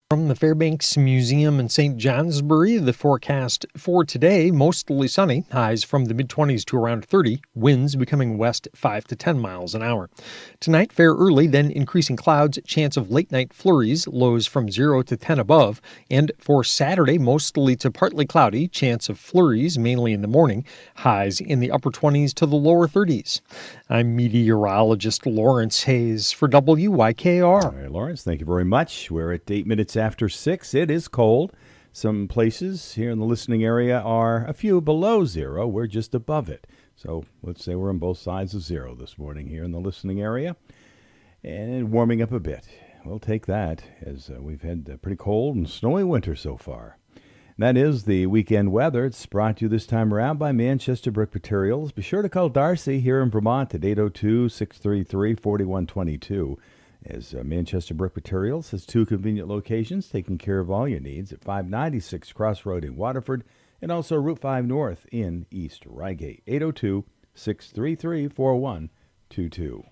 From the Fairbanks Museum in St. Johnsbury, the forecast for today, mostly sunny, highs from the mid-20s to around 30, winds becoming west 5 to 10 miles an hour. Tonight, fair early, then increasing clouds, chance of late-night flurries, lows from 0 to 10 above. And for Saturday, mostly to partly cloudy, chance of flurries, mainly in the morning, highs in the upper 20s to the lower 30s. I'm meteorologist Lawrence Hayes for WYKR. All right, Lawrence, thank you very much. We're at 8 minutes after 6. It is cold. Some places here in the listening area are a few below zero. We're just above it. So let's say we're on both sides of zero this morning here in the listening area. And warming up a bit. We'll take that as we've had a pretty cold and snowy winter so far. That is the weekend weather. It's brought to you this time around by Manchester Brick Materials. Be sure to call Darcy here in Vermont at 802-633-4122. As Manchester Brick Materials has two convenient locations taking care of all your needs at 596 Crossroad in Waterford and also Route 5 North in East Reigate. 802-633-4122.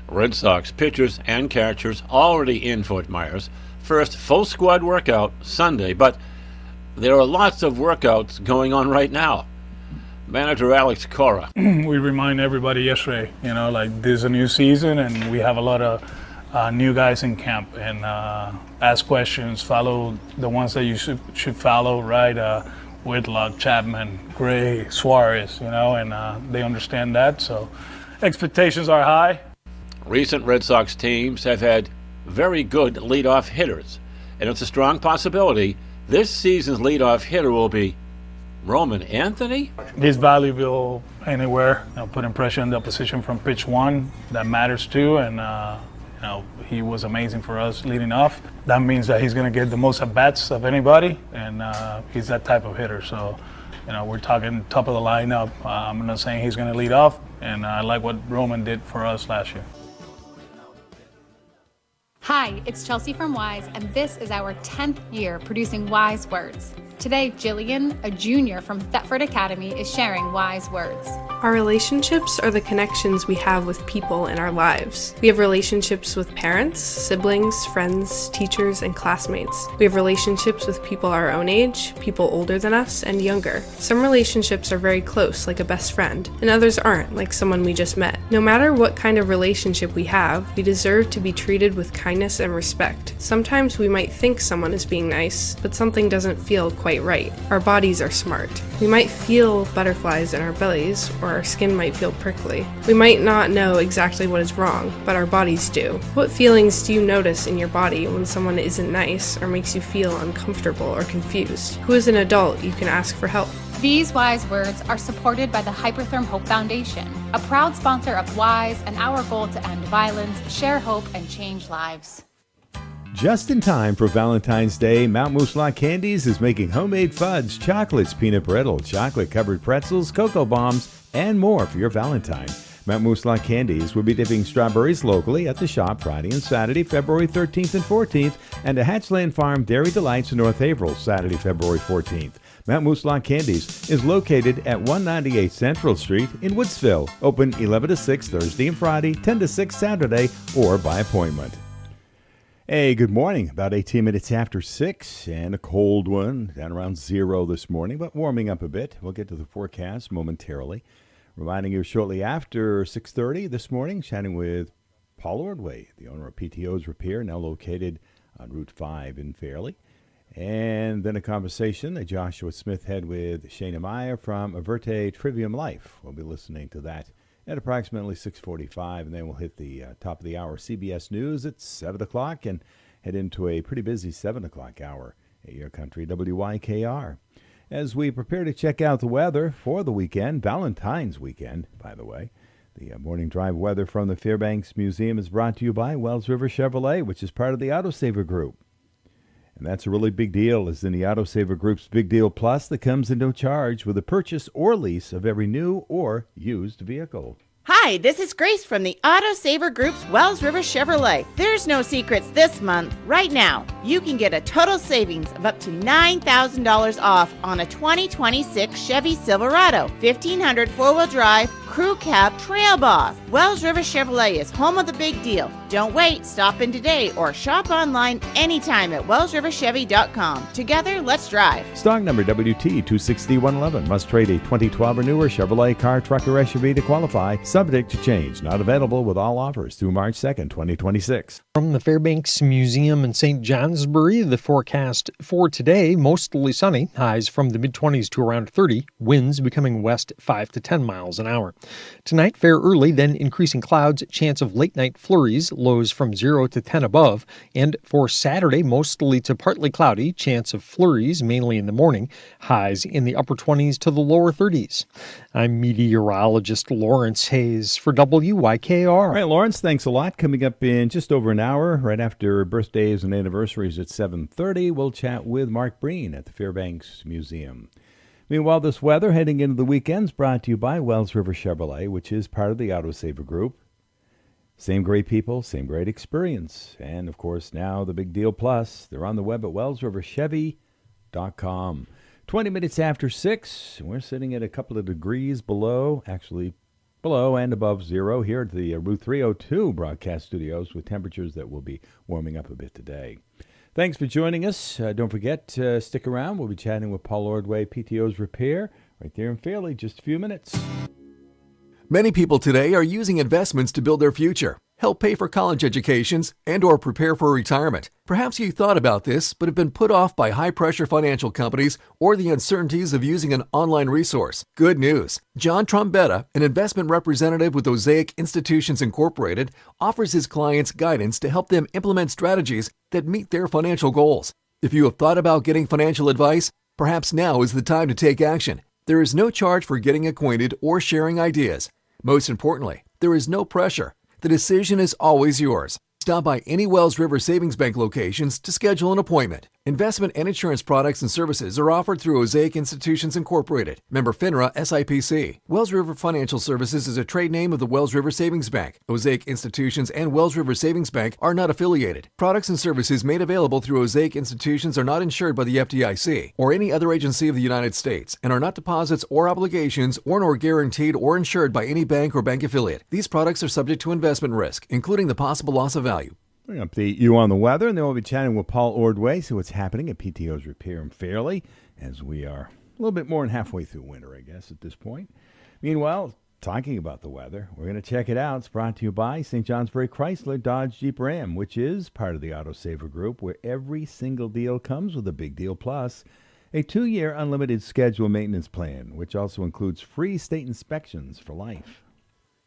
Red Sox pitchers and catchers already in Fort Myers. First full squad workout Sunday, but there are lots of workouts going on right now. Manager Alex Cora. We remind everybody yesterday, like this is a new season and we have a lot of new guys in camp, and ask questions, follow the ones that you should follow, right? Whitlock, Chapman, Gray, Suarez, and they understand that, so expectations are high. Recent Red Sox teams have had very good leadoff hitters, and it's a strong possibility this season's leadoff hitter will be Roman Anthony. He's valuable anywhere, putting pressure in the opposition from pitch one, that matters too, and he was amazing for us leading off. That means that he's going to get the most at-bats of anybody, and he's that type of hitter, so we're talking top of the lineup. I'm not saying he's going to lead off, and I like what Roman did for us last year. Hi, it's Chelsea from Wise, and this is our 10th year producing Wise Words. Today, Jillian, a junior from Thetford Academy, is sharing Wise Words. Our relationships are the connections we have with people in our lives. We have relationships with parents, siblings, friends, teachers, and classmates. We have relationships with people our own age, people older than us, and younger. Some relationships are very close, like a best friend, and others aren't, like someone we just met. No matter what kind of relationship we have, we deserve to be treated with kindness and respect. Sometimes we might think someone is being nice, but something doesn't feel quite right. Our bodies are smart. We might feel butterflies in our bellies, or our skin might feel prickly. We might not know exactly what is wrong, but our bodies do. What feelings do you notice in your body when someone isn't nice or makes you feel uncomfortable or confused? Who is an adult you can ask for help? These Wise Words are supported by the Hypertherm Hope Foundation, a proud sponsor of Wise and our goal to end violence, share hope, and change lives. Just in time for Valentine's Day, Mount Mooselock Candies is making homemade fudge, chocolates, peanut brittle, chocolate-covered pretzels, cocoa bombs, and more for your Valentine. Mount Mooselock Candies will be dipping strawberries locally at the shop Friday and Saturday, February 13th and 14th, and at Hatchland Farm Dairy Delights in North Haverhill, Saturday, February 14th. Mount Mooselock Candies is located at 198 Central Street in Woodsville. Open 11 to 6 Thursday and Friday, 10 to 6 Saturday, or by appointment. Hey, good morning. About 18 minutes after 6, and a cold one, down around 0 this morning, but warming up a bit. We'll get to the forecast momentarily. Reminding you shortly after 6:30 this morning, chatting with Paul Ordway, the owner of PTO's Repair, now located on Route 5 in Fairleigh. And then a conversation that Joshua Smith had with Shanna Meyer from AVERTE Trivium Life. We'll be listening to that at approximately 6:45, and then we'll hit the top of the hour CBS News at 7 o'clock and head into a pretty busy 7 o'clock hour at your country, WYKR. As we prepare to check out the weather for the weekend, Valentine's weekend, by the way, the morning drive weather from the Fairbanks Museum is brought to you by Wells River Chevrolet, which is part of the Autosaver Group. And that's a really big deal, as in the Autosaver Group's Big Deal Plus that comes into charge with the purchase or lease of every new or used vehicle. Hi, this is Grace from the Autosaver Group's Wells River Chevrolet. There's no secrets this month. Right now, you can get a total savings of up to $9,000 off on a 2026 Chevy Silverado, 1500 four-wheel drive, Crew Cab Trail Boss. Wells River Chevrolet is home of the big deal. Don't wait, stop in today or shop online anytime at wellsriverchevy.com. Together, let's drive. Stock number WT26111. Must trade a 2012 or newer Chevrolet car, truck, or SUV to qualify. Subject to change. Not available with all offers through March 2nd, 2026. From the Fairbanks Museum in St. Johnsbury, the forecast for today, mostly sunny, highs from the mid-20s to around 30, winds becoming west 5 to 10 miles an hour. Tonight, fair early, then increasing clouds, chance of late-night flurries, lows from 0 to 10 above. And for Saturday, mostly to partly cloudy, chance of flurries, mainly in the morning, highs in the upper 20s to the lower 30s. I'm meteorologist Lawrence Hayes for WYKR. All right, Lawrence, thanks a lot. Coming up in just over an hour, right after birthdays and anniversaries at 7:30, we'll chat with Mark Breen at the Fairbanks Museum. Meanwhile, this weather heading into the weekend's brought to you by Wells River Chevrolet, which is part of the Autosaver Group. Same great people, same great experience. And, of course, now the Big Deal Plus. They're on the web at wellsriverchevy.com. 20 minutes after 6, we're sitting at a couple of degrees below, actually below and above zero here at the Route 302 broadcast studios with temperatures that will be warming up a bit today. Thanks for joining us. Don't forget, stick around. We'll be chatting with Paul Ordway, PTO's Repair, right there in Fairleigh, just a few minutes. Many people today are using investments to build their future, help pay for college educations, and or prepare for retirement. Perhaps you thought about this, but have been put off by high-pressure financial companies or the uncertainties of using an online resource. Good news. John Trombetta, an investment representative with Osaic Institutions Incorporated, offers his clients guidance to help them implement strategies that meet their financial goals. If you have thought about getting financial advice, perhaps now is the time to take action. There is no charge for getting acquainted or sharing ideas. Most importantly, there is no pressure. The decision is always yours. Stop by any Wells River Savings Bank locations to schedule an appointment. Investment and insurance products and services are offered through Osaic Institutions Incorporated, member FINRA SIPC. Wells River Financial Services is a trade name of the Wells River Savings Bank. Osaic Institutions and Wells River Savings Bank are not affiliated. Products and services made available through Osaic Institutions are not insured by the FDIC or any other agency of the United States and are not deposits or obligations or nor guaranteed or insured by any bank or bank affiliate. These products are subject to investment risk, including the possible loss of value. We're going to update you on the weather, and then we'll be chatting with Paul Ordway, see what's happening at PTO's Repair in Fairleigh, as we are a little bit more than halfway through winter, I guess, at this point. Meanwhile, talking about the weather, we're going to check it out. It's brought to you by St. Johnsbury Chrysler Dodge Jeep Ram, which is part of the Autosaver Group, where every single deal comes with a Big Deal Plus, a 2-year unlimited schedule maintenance plan, which also includes free state inspections for life.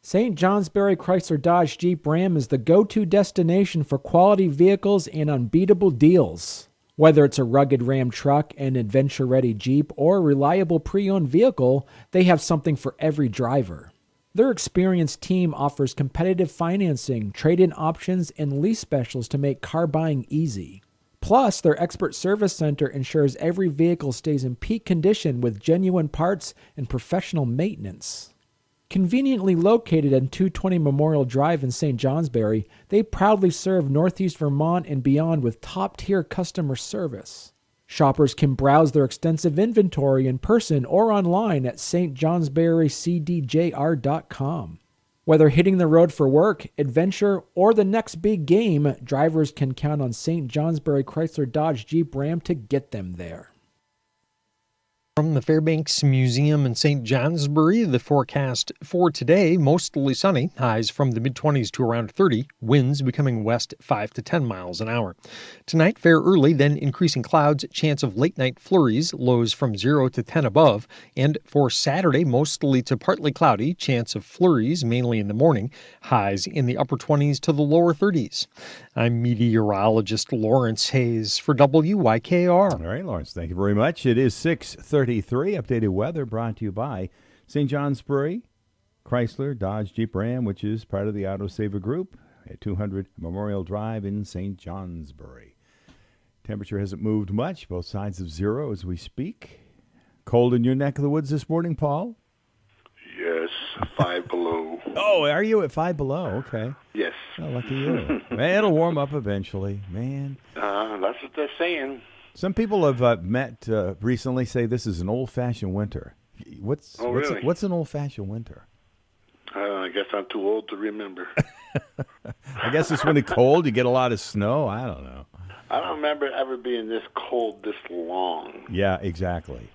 St. Johnsbury Chrysler Dodge Jeep Ram is the go-to destination for quality vehicles and unbeatable deals. Whether it's a rugged Ram truck, an adventure-ready Jeep, or a reliable pre-owned vehicle, they have something for every driver. Their experienced team offers competitive financing, trade-in options, and lease specials to make car buying easy. Plus, their expert service center ensures every vehicle stays in peak condition with genuine parts and professional maintenance. Conveniently located at 220 Memorial Drive in St. Johnsbury, they proudly serve Northeast Vermont and beyond with top-tier customer service. Shoppers can browse their extensive inventory in person or online at stjohnsburycdjr.com. Whether hitting the road for work, adventure, or the next big game, drivers can count on St. Johnsbury Chrysler Dodge Jeep Ram to get them there. From the Fairbanks Museum in St. Johnsbury, the forecast for today, mostly sunny, highs from the mid-20s to around 30, winds becoming west 5 to 10 miles an hour. Tonight, fair early, then increasing clouds, chance of late-night flurries, lows from 0 to 10 above. And for Saturday, mostly to partly cloudy, chance of flurries, mainly in the morning, highs in the upper 20s to the lower 30s. I'm meteorologist Lawrence Hayes for WYKR. All right, Lawrence, thank you very much. It is 6:33. Updated weather brought to you by St. Johnsbury Chrysler Dodge Jeep Ram, which is part of the Autosaver Group at 200 Memorial Drive in St. Johnsbury. Temperature hasn't moved much, both sides of zero as we speak. Cold in your neck of the woods this morning, Paul? Yes, 5 below. Oh, are you at 5 below? Okay. Yes. Oh, lucky you. Man, it'll warm up eventually, man. That's what they're saying. Some people have met recently say this is an old-fashioned winter. What's really? What's an old-fashioned winter? I guess I'm too old to remember. I guess it's when it's cold, you get a lot of snow. I don't know. I don't remember it ever being this cold this long. Yeah, exactly.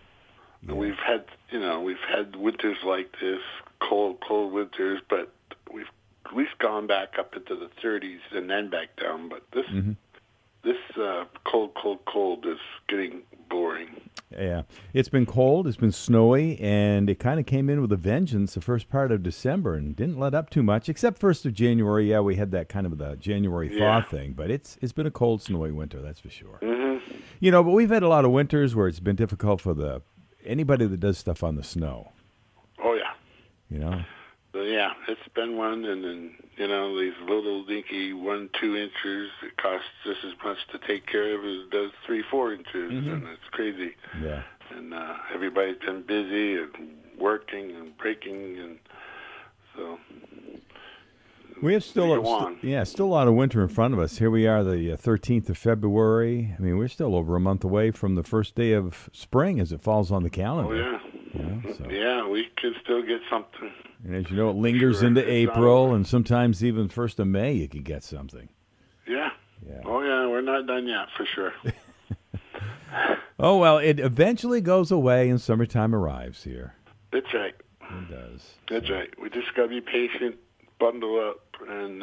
Yeah. We've had winters like this, cold winters, but we've at least gone back up into the 30s and then back down. But this cold is getting boring. Yeah, it's been cold, it's been snowy, and it kind of came in with a vengeance the first part of December and didn't let up too much, except 1st of January. Yeah, we had that kind of the January thaw thing, but it's been a cold, snowy winter, that's for sure. Mm-hmm. You know, but we've had a lot of winters where it's been difficult for anybody that does stuff on the snow. Oh, yeah. You know? So, yeah, it's been one, and then, these little dinky 1-2 inches, it costs just as much to take care of as it does 3-4 inches, and it's crazy. Yeah. And everybody's been busy and working and breaking, and so we have still a lot of winter in front of us. Here we are, the 13th of February. I mean, we're still over a month away from the first day of spring as it falls on the calendar. Oh, yeah. Yeah, we could still get something. And as you know, it lingers into April, and sometimes even 1st of May you can get something. Yeah. Oh, yeah, we're not done yet, for sure. Oh, well, it eventually goes away and summertime arrives here. That's right. It does. That's right. We just got to be patient, bundle up, and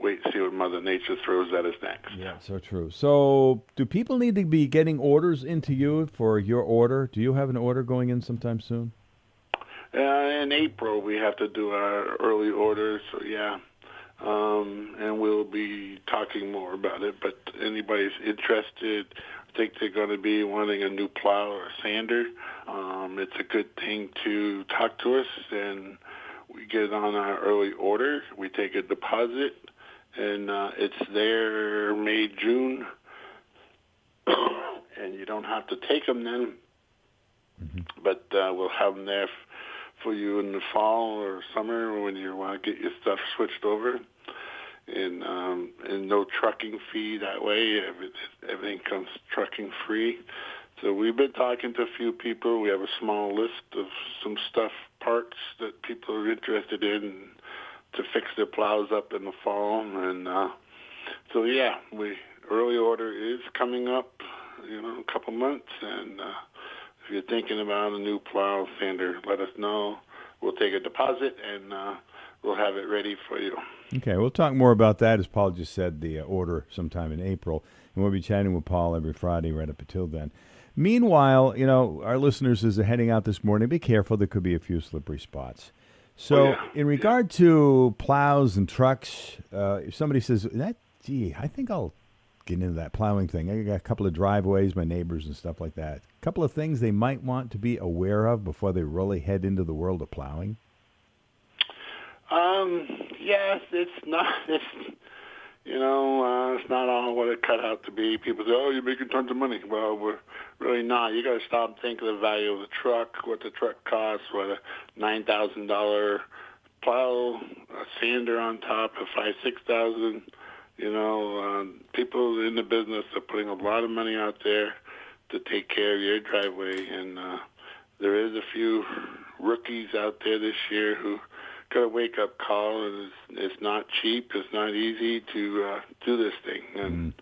wait and see what Mother Nature throws at us next. Yeah, so true. So do people need to be getting orders into you for your order? Do you have an order going in sometime soon? In April, we have to do our early orders, so yeah. And we'll be talking more about it, but anybody's interested, I think they're going to be wanting a new plow or a sander. It's a good thing to talk to us, and we get it on our early order. We take a deposit, and it's there May, June, and you don't have to take them then, but we'll have them there for you in the fall or summer when you want to get your stuff switched over. And no trucking fee that way. Everything comes trucking free. So we've been talking to a few people. We have a small list of some parts that people are interested in to fix their plows up in the fall. And so, yeah, early order is coming up, a couple months. And if you're thinking about a new plow sander, let us know. We'll take a deposit, and we'll have it ready for you. Okay, we'll talk more about that, as Paul just said, the order sometime in April. And we'll be chatting with Paul every Friday right up until then. Meanwhile, our listeners, as they're heading out this morning, be careful. There could be a few slippery spots. So in regard to plows and trucks, if somebody says, I think I'll get into that plowing thing. I got a couple of driveways, my neighbors and stuff like that. A couple of things they might want to be aware of before they really head into the world of plowing. Yes, it's not all what it cut out to be. People say, oh, you're making tons of money. Well, we're really not. You got to stop and think of the value of the truck, what the truck costs, what a $9,000 plow, a sander on top of $5,000-$6,000. People in the business are putting a lot of money out there to take care of your driveway, and there is a few rookies out there this year who got a wake-up call, and it's not cheap. It's not easy to do this thing, and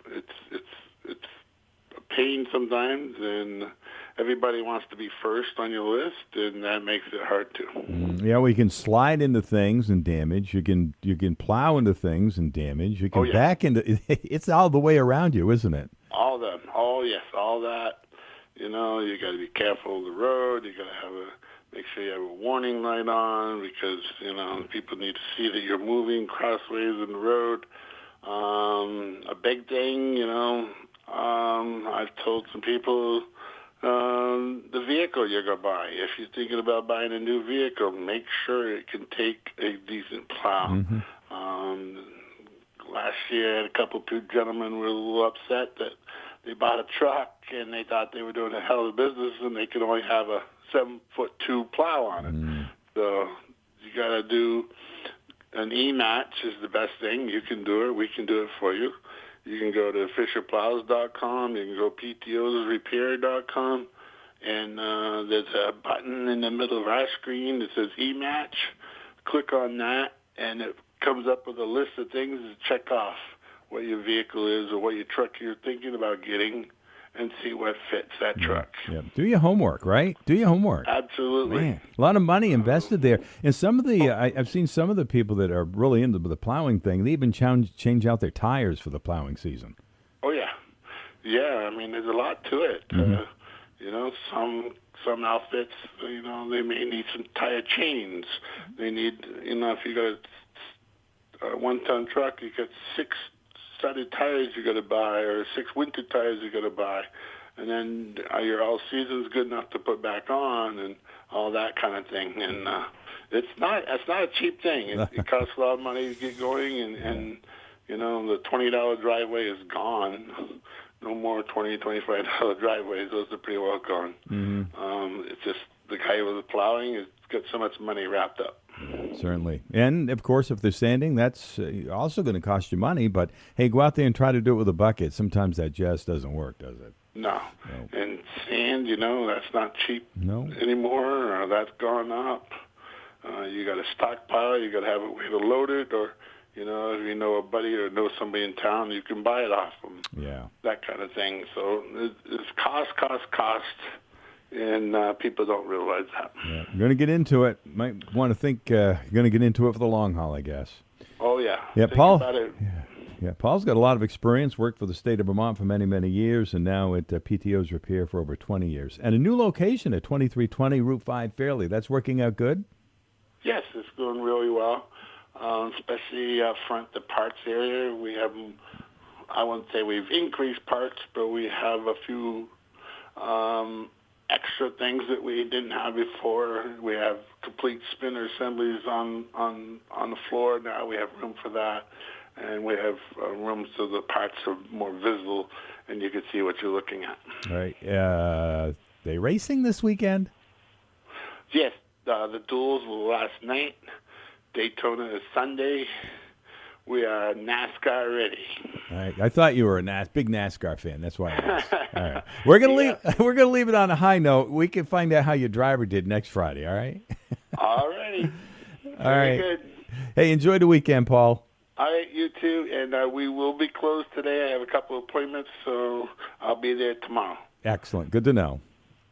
it's a pain sometimes, and everybody wants to be first on your list, and that makes it hard to. Yeah, we can slide into things and damage. You can plow into things and damage. You can back into. It's all the way around you, isn't it? All that. Oh yes, all that. You got to be careful of the road. You got to make sure you have a warning light on, because people need to see that you're moving crossways in the road. A big thing, I've told some people, the vehicle you're going to buy. If you're thinking about buying a new vehicle, make sure it can take a decent plow. Last year, I had a couple of gentlemen were a little upset that they bought a truck and they thought they were doing a hell of a business, and they could only have a 7'2" plow on it. So you got to do an E-match is the best thing. You can do it. We can do it for you. You can go to FisherPlows.com. You can go PTOsRepair.com. and there's a button in the middle of our screen that says E-Match. Click on that, and it comes up with a list of things to check off what your vehicle is or what your truck you're thinking about getting, and see what fits that truck. Yeah. Do your homework, right? Do your homework. Absolutely. Man, a lot of money invested there. And some of the, I've seen some of the people that are really into the plowing thing, they even change out their tires for the plowing season. Oh, yeah. Yeah, I mean, there's a lot to it. You know, some outfits, you know, they may need some tire chains. They need, you know, if you got a one-ton truck, you got 6 studded tires you got to buy, or 6 winter tires you got to buy, and then are your all seasons good enough to put back on, and all that kind of thing. And it's not a cheap thing. It costs a lot of money to get going, and you know, the $20 driveway is gone. No more $25 driveways. Those are pretty well gone. It's just the guy with the plowing has got so much money wrapped up. Certainly. And, of course, if they're sanding, that's also going to cost you money. But, hey, go out there and try to do it with a bucket. Sometimes that just doesn't work, does it? No. And sand, you know, that's not cheap anymore. That's gone up. You got to stockpile. You got to have a way to load it. Or, you know, if you know a buddy or know somebody in town, you can buy it off them. Yeah. That kind of thing. So it's cost. And people don't realize that. Yeah. You're going to get into it. Might want to think you're going to get into it for the long haul, I guess. Oh, yeah. Yeah, Think Paul. about it. Yeah, Paul's got a lot of experience, worked for the state of Vermont for many, many years, and now at PTO's Repair for over 20 years. And a new location at 2320 Route 5 Fairleigh. That's working out good? Yes, it's going really well, especially up front, the parts area. We have, I wouldn't say we've increased parts, but we have a few extra things that we didn't have before. We have complete spinner assemblies on the floor now. We have room for that, and we have room so the parts are more visible and you can see what you're looking at. All right. They racing this weekend? Yes, the duels were last night. Daytona is Sunday. We are NASCAR ready. All right. I thought you were a big NASCAR fan. That's why I asked. All right. We're gonna leave it on a high note. We can find out how your driver did next Friday. All right. All righty. All right. Good. Hey, enjoy the weekend, Paul. All right, you too. And we will be closed today. I have a couple of appointments, so I'll be there tomorrow. Excellent. Good to know.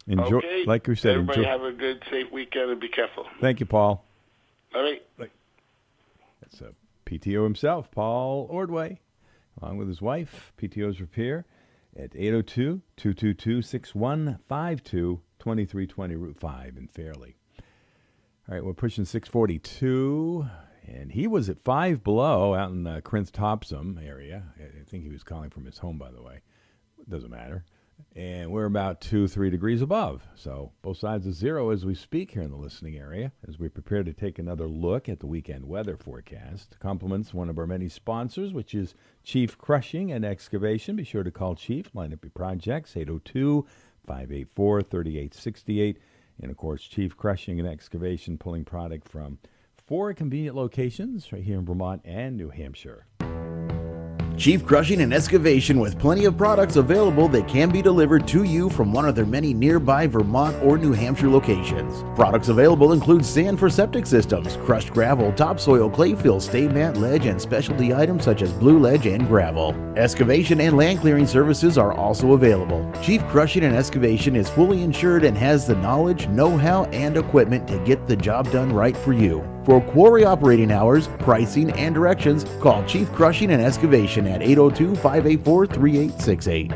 Enjoy. Okay. Like we said, everybody enjoy. have a good, safe weekend and be careful. Thank you, Paul. All right. That's PTO himself, Paul Ordway, along with his wife, PTO's Repair, at 802-222-6152, 2320 Route 5 in Fairleigh. All right, we're pushing 642, and he was at 5 below out in the Corinth Topsom area. I think he was calling from his home, by the way. Doesn't matter. And we're about 2-3 degrees above. So both sides of zero as we speak here in the listening area, as we prepare to take another look at the weekend weather forecast. Compliments one of our many sponsors, which is Chief Crushing and Excavation. Be sure to call Chief. Line up your projects, 802-584-3868. And, of course, Chief Crushing and Excavation, pulling product from 4 convenient locations right here in Vermont and New Hampshire. Chief Crushing and Excavation, with plenty of products available that can be delivered to you from one of their many nearby Vermont or New Hampshire locations. Products available include sand for septic systems, crushed gravel, topsoil, clay fill, stay mat, ledge, and specialty items such as blue ledge and gravel. Excavation and land clearing services are also available. Chief Crushing and Excavation is fully insured and has the knowledge, know-how, and equipment to get the job done right for you. For quarry operating hours, pricing, and directions, call Chief Crushing and Excavation at 802-584-3868.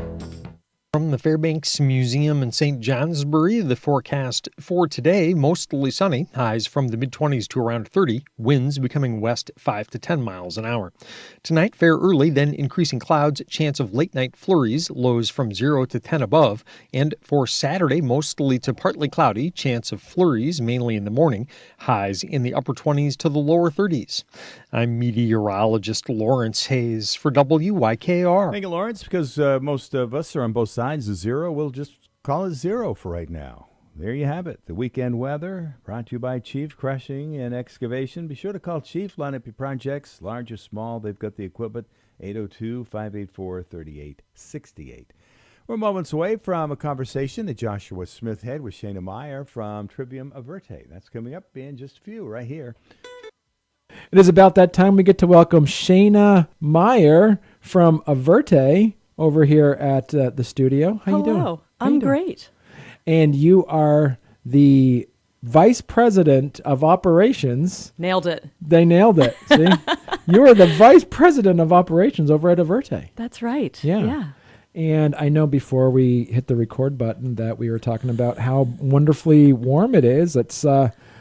From the Fairbanks Museum in St. Johnsbury, the forecast for today, mostly sunny, highs from the mid-20s to around 30, winds becoming west 5 to 10 miles an hour. Tonight, fair early, then increasing clouds, chance of late-night flurries, lows from 0 to 10 above. And for Saturday, mostly to partly cloudy, chance of flurries, mainly in the morning, highs in the upper 20s to the lower 30s. I'm meteorologist Lawrence Hayes for WYKR. Thank you, Lawrence, because most of us are on both sides of zero. We'll just call it zero for right now. There you have it. The weekend weather brought to you by Chief Crushing and Excavation. Be sure to call Chief. Line up your projects, large or small. They've got the equipment, 802-584-3868. We're moments away from a conversation that Joshua Smith had with Shanna Meyer from Trivium AVERTE. That's coming up in just a few right here. It is about that time we get to welcome Shanna Meyer from AVERTE over here at the studio. How you doing? Hello. I'm great. And you are the Vice President of Operations. Nailed it. They nailed it. See? You are the Vice President of Operations over at AVERTE. That's right. Yeah. And I know before we hit the record button that we were talking about how wonderfully warm it is. It's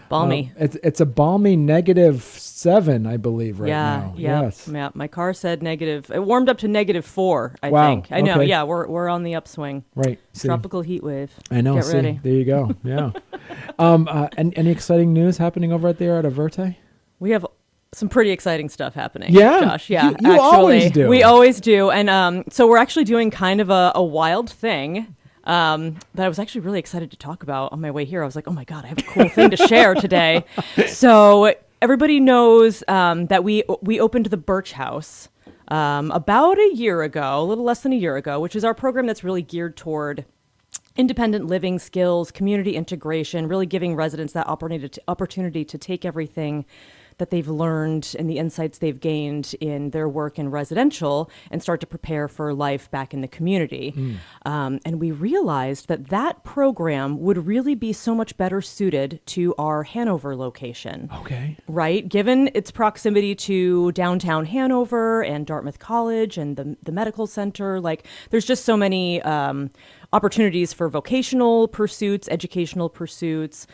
balmy. It's a balmy -7, I believe, right now. Yeah. Yes. Yeah. My car said negative. It warmed up to -4, I Wow. think. I know. Okay. Yeah. We're on the upswing. Right. See. Tropical heat wave. I know. Get see. ready. There you go. Yeah. And any exciting news happening over there at AVERTE? We have some pretty exciting stuff happening. Yeah? Josh. Yeah. You actually, always do. We always do. And so we're actually doing kind of a wild thing. That I was actually really excited to talk about on my way here. I was like, oh my God, I have a cool thing to share today. So everybody knows that we opened the Birch House about a year ago, a little less than a year ago, which is our program that's really geared toward independent living skills, community integration, really giving residents that opportunity to take everything that they've learned and the insights they've gained in their work in residential and start to prepare for life back in the community. And we realized that program would really be so much better suited to our Hanover location. Okay. Right? Given its proximity to downtown Hanover and Dartmouth College and the medical center, like there's just so many opportunities for vocational pursuits, educational pursuits,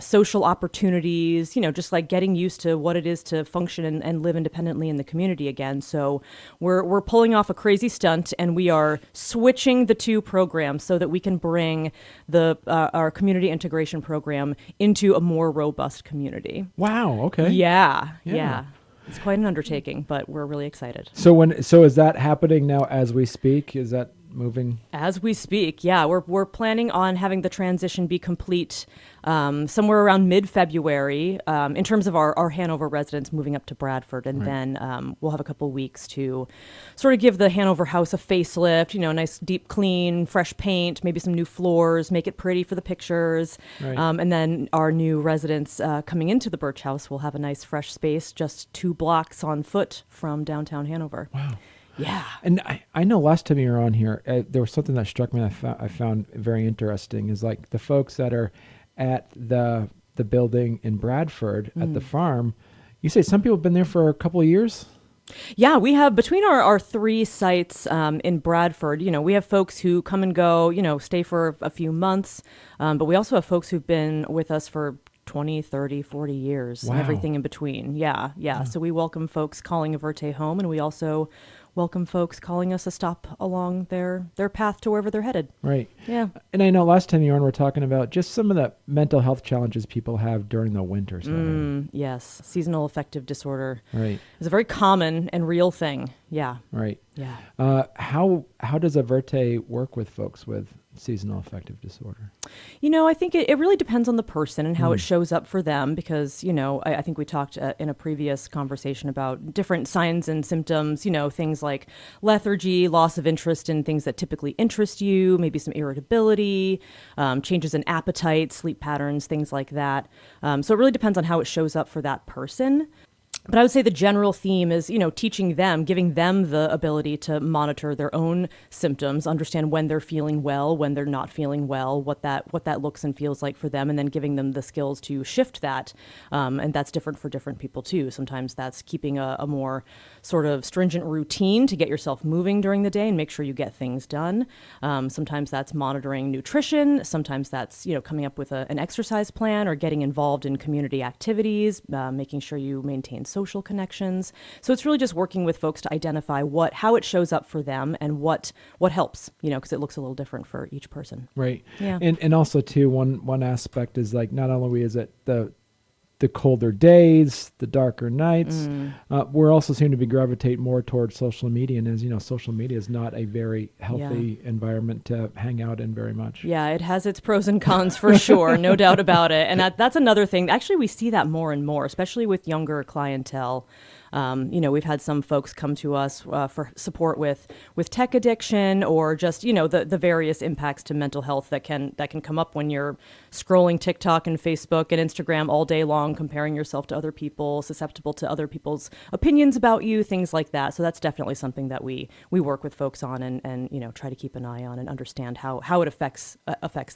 social opportunities, just like getting used to what it is to function and live independently in the community again. So we're pulling off a crazy stunt, and we are switching the two programs so that we can bring our community integration program into a more robust community. Wow. Okay. Yeah. It's quite an undertaking, but we're really excited. So is that happening now as we speak? Is that moving? As we speak, yeah. We're planning on having the transition be complete somewhere around mid-February in terms of our Hanover residents moving up to Bradford. And then we'll have a couple weeks to sort of give the Hanover house a facelift, nice deep clean, fresh paint, maybe some new floors, make it pretty for the pictures. Right. And then our new residents coming into the Birch House will have a nice fresh space just 2 blocks on foot from downtown Hanover. Wow. Yeah. And I know last time you were on here, there was something that struck me that I found very interesting is like the folks that are at the building in Bradford at the farm. You say some people have been there for a couple of years? Yeah, we have between our 3 sites in Bradford, we have folks who come and go, stay for a few months. But we also have folks who've been with us for 20, 30, 40 years, Wow. and everything in between. Yeah. So we welcome folks calling AVERTE home, and we also welcome folks calling us a stop along their path to wherever they're headed. Right. Yeah. And I know last time you were on, we're talking about just some of the mental health challenges people have during the winter. Yes. Seasonal affective disorder. Right. It's a very common and real thing. Yeah. Right. Yeah. How does AVERTE work with folks with seasonal affective disorder? I think it really depends on the person and how it shows up for them because, I think we talked in a previous conversation about different signs and symptoms, things like lethargy, loss of interest in things that typically interest you, maybe some irritability, changes in appetite, sleep patterns, things like that. So it really depends on how it shows up for that person. But I would say the general theme is, teaching them, giving them the ability to monitor their own symptoms, understand when they're feeling well, when they're not feeling well, what that looks and feels like for them, and then giving them the skills to shift that. And that's different for different people too. Sometimes that's keeping a more sort of stringent routine to get yourself moving during the day and make sure you get things done. Sometimes that's monitoring nutrition. Sometimes that's, coming up with an exercise plan or getting involved in community activities, making sure you maintain social connections. So it's really just working with folks to identify how it shows up for them and what helps, because it looks a little different for each person. Right. Yeah. And also too, one aspect is like not only is it the colder days, the darker nights, we're also seem to be gravitate more towards social media. And as you know, social media is not a very healthy environment to hang out in very much. Yeah, it has its pros and cons for sure, no doubt about it. And that's another thing. Actually, we see that more and more, especially with younger clientele. We've had some folks come to us for support with tech addiction, or just, the various impacts to mental health that can come up when you're scrolling TikTok and Facebook and Instagram all day long, comparing yourself to other people, susceptible to other people's opinions about you, things like that. So that's definitely something that we work with folks on, and try to keep an eye on and understand how it affects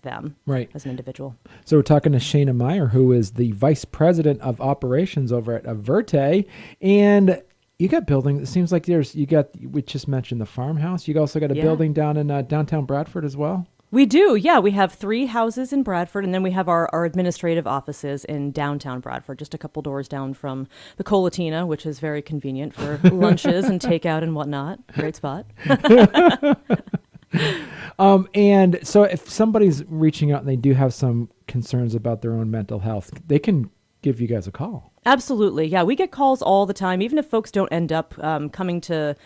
them as an individial. So we're talking to Shanna Meyer, who is the Vice President of Operations over at AVERTE, and you got building. It seems like we just mentioned the farmhouse. You also got a building down in downtown Bradford as well. We do, yeah. We have 3 houses in Bradford, and then we have our administrative offices in downtown Bradford, just a couple doors down from the Colatina, which is very convenient for lunches and takeout and whatnot. Great spot. And so if somebody's reaching out and they do have some concerns about their own mental health, they can give you guys a call. Absolutely. Yeah, we get calls all the time, even if folks don't end up coming to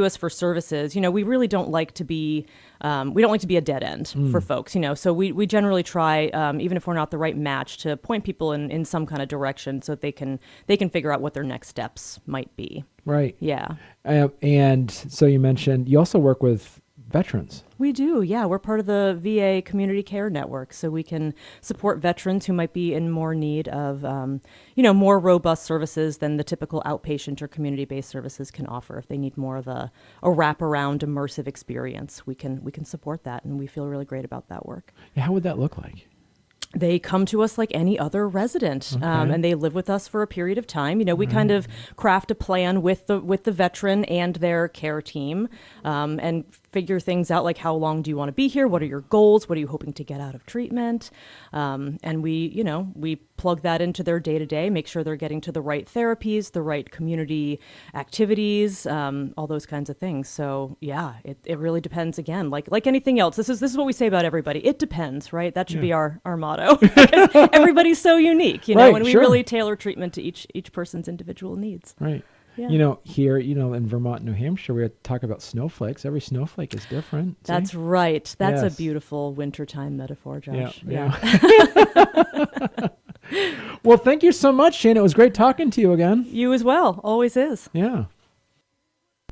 us for services. We really don't like to be a dead end for folks, so we generally try, even if we're not the right match, to point people in some kind of direction so that they can figure out what their next steps might be. Right. Yeah. And so you mentioned you also work with veterans. We do, yeah. We're part of the VA Community Care Network, so we can support veterans who might be in more need of, more robust services than the typical outpatient or community-based services can offer. If they need more of a wraparound, immersive experience, we can support that, and we feel really great about that work. Yeah, how would that look like? They come to us like any other resident, and they live with us for a period of time. We kind of craft a plan with the veteran and their care team, and figure things out, like how long do you want to be here? What are your goals? What are you hoping to get out of treatment? And we plug that into their day-to-day, make sure they're getting to the right therapies, the right community activities, all those kinds of things. So yeah, it really depends. Again, like anything else, this is what we say about everybody. It depends, right? That should be our motto. Because everybody's so unique, and we really tailor treatment to each person's individual needs. Right. Yeah. Here, in Vermont, New Hampshire, we talk about snowflakes. Every snowflake is different. That's right. That's a beautiful wintertime metaphor, Josh. Yeah. Well, thank you so much, Shanna. It was great talking to you again. You as well. Always is. Yeah.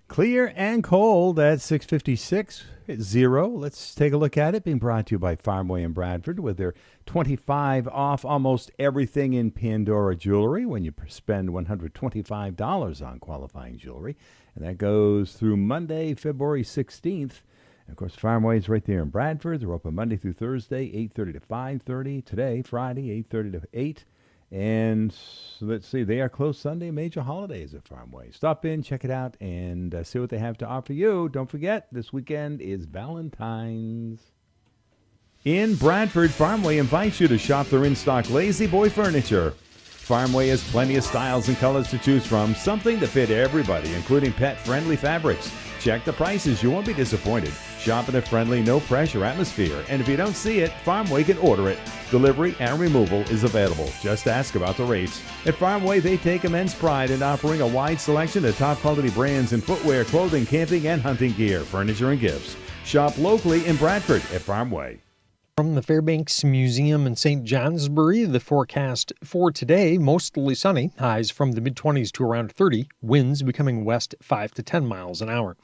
Clear and cold at 6:56. 0. Let's take a look at it. Being brought to you by Farmway in Bradford with their 25 off almost everything in Pandora jewelry when you spend $125 on qualifying jewelry. And that goes through Monday, February 16th. And of course, Farmway is right there in Bradford. They're open Monday through Thursday, 8:30 to 5:30. Today, Friday, 8:30 to 8. And let's see, they are closed Sunday, major holidays at Farmway. Stop in, check it out, and see what they have to offer you. Don't forget, this weekend is Valentine's. In Bradford, Farmway invites you to shop their in-stock Lazy Boy furniture. Farmway has plenty of styles and colors to choose from, something to fit everybody, including pet-friendly fabrics. Check the prices, you won't be disappointed. Shop in a friendly, no-pressure atmosphere, and if you don't see it, Farmway can order it. Delivery and removal is available. Just ask about the rates. At Farmway, they take immense pride in offering a wide selection of top-quality brands in footwear, clothing, camping, and hunting gear, furniture, and gifts. Shop locally in Bradford at Farmway. From the Fairbanks Museum in St. Johnsbury, the forecast for today, mostly sunny, highs from the mid-20s to around 30, winds becoming west 5 to 10 miles an hour.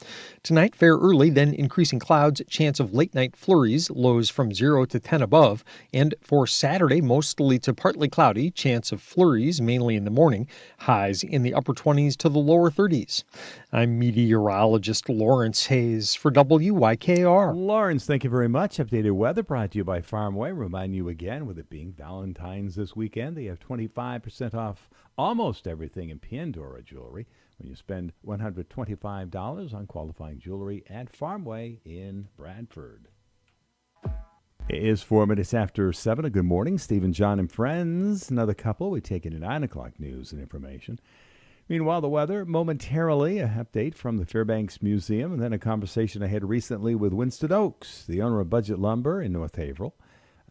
Tonight, fair early, then increasing clouds, chance of late-night flurries, lows from 0 to 10 above. And for Saturday, mostly to partly cloudy, chance of flurries, mainly in the morning, highs in the upper 20s to the lower 30s. I'm meteorologist Lawrence Hayes for WYKR. Lawrence, thank you very much. Updated weather brought to you by Farmway. Remind you again, with it being Valentine's this weekend, they have 25% off almost everything in Pandora jewelry when you spend $125 on qualifying jewelry at Farmway in Bradford. It is 4 minutes after 7. A good morning, Stephen, John, and friends. Another couple. We take it at 9 o'clock news and information. Meanwhile, the weather, momentarily, an update from the Fairbanks Museum, and then a conversation I had recently with Winston Oakes, the owner of Budget Lumber in North Haverhill.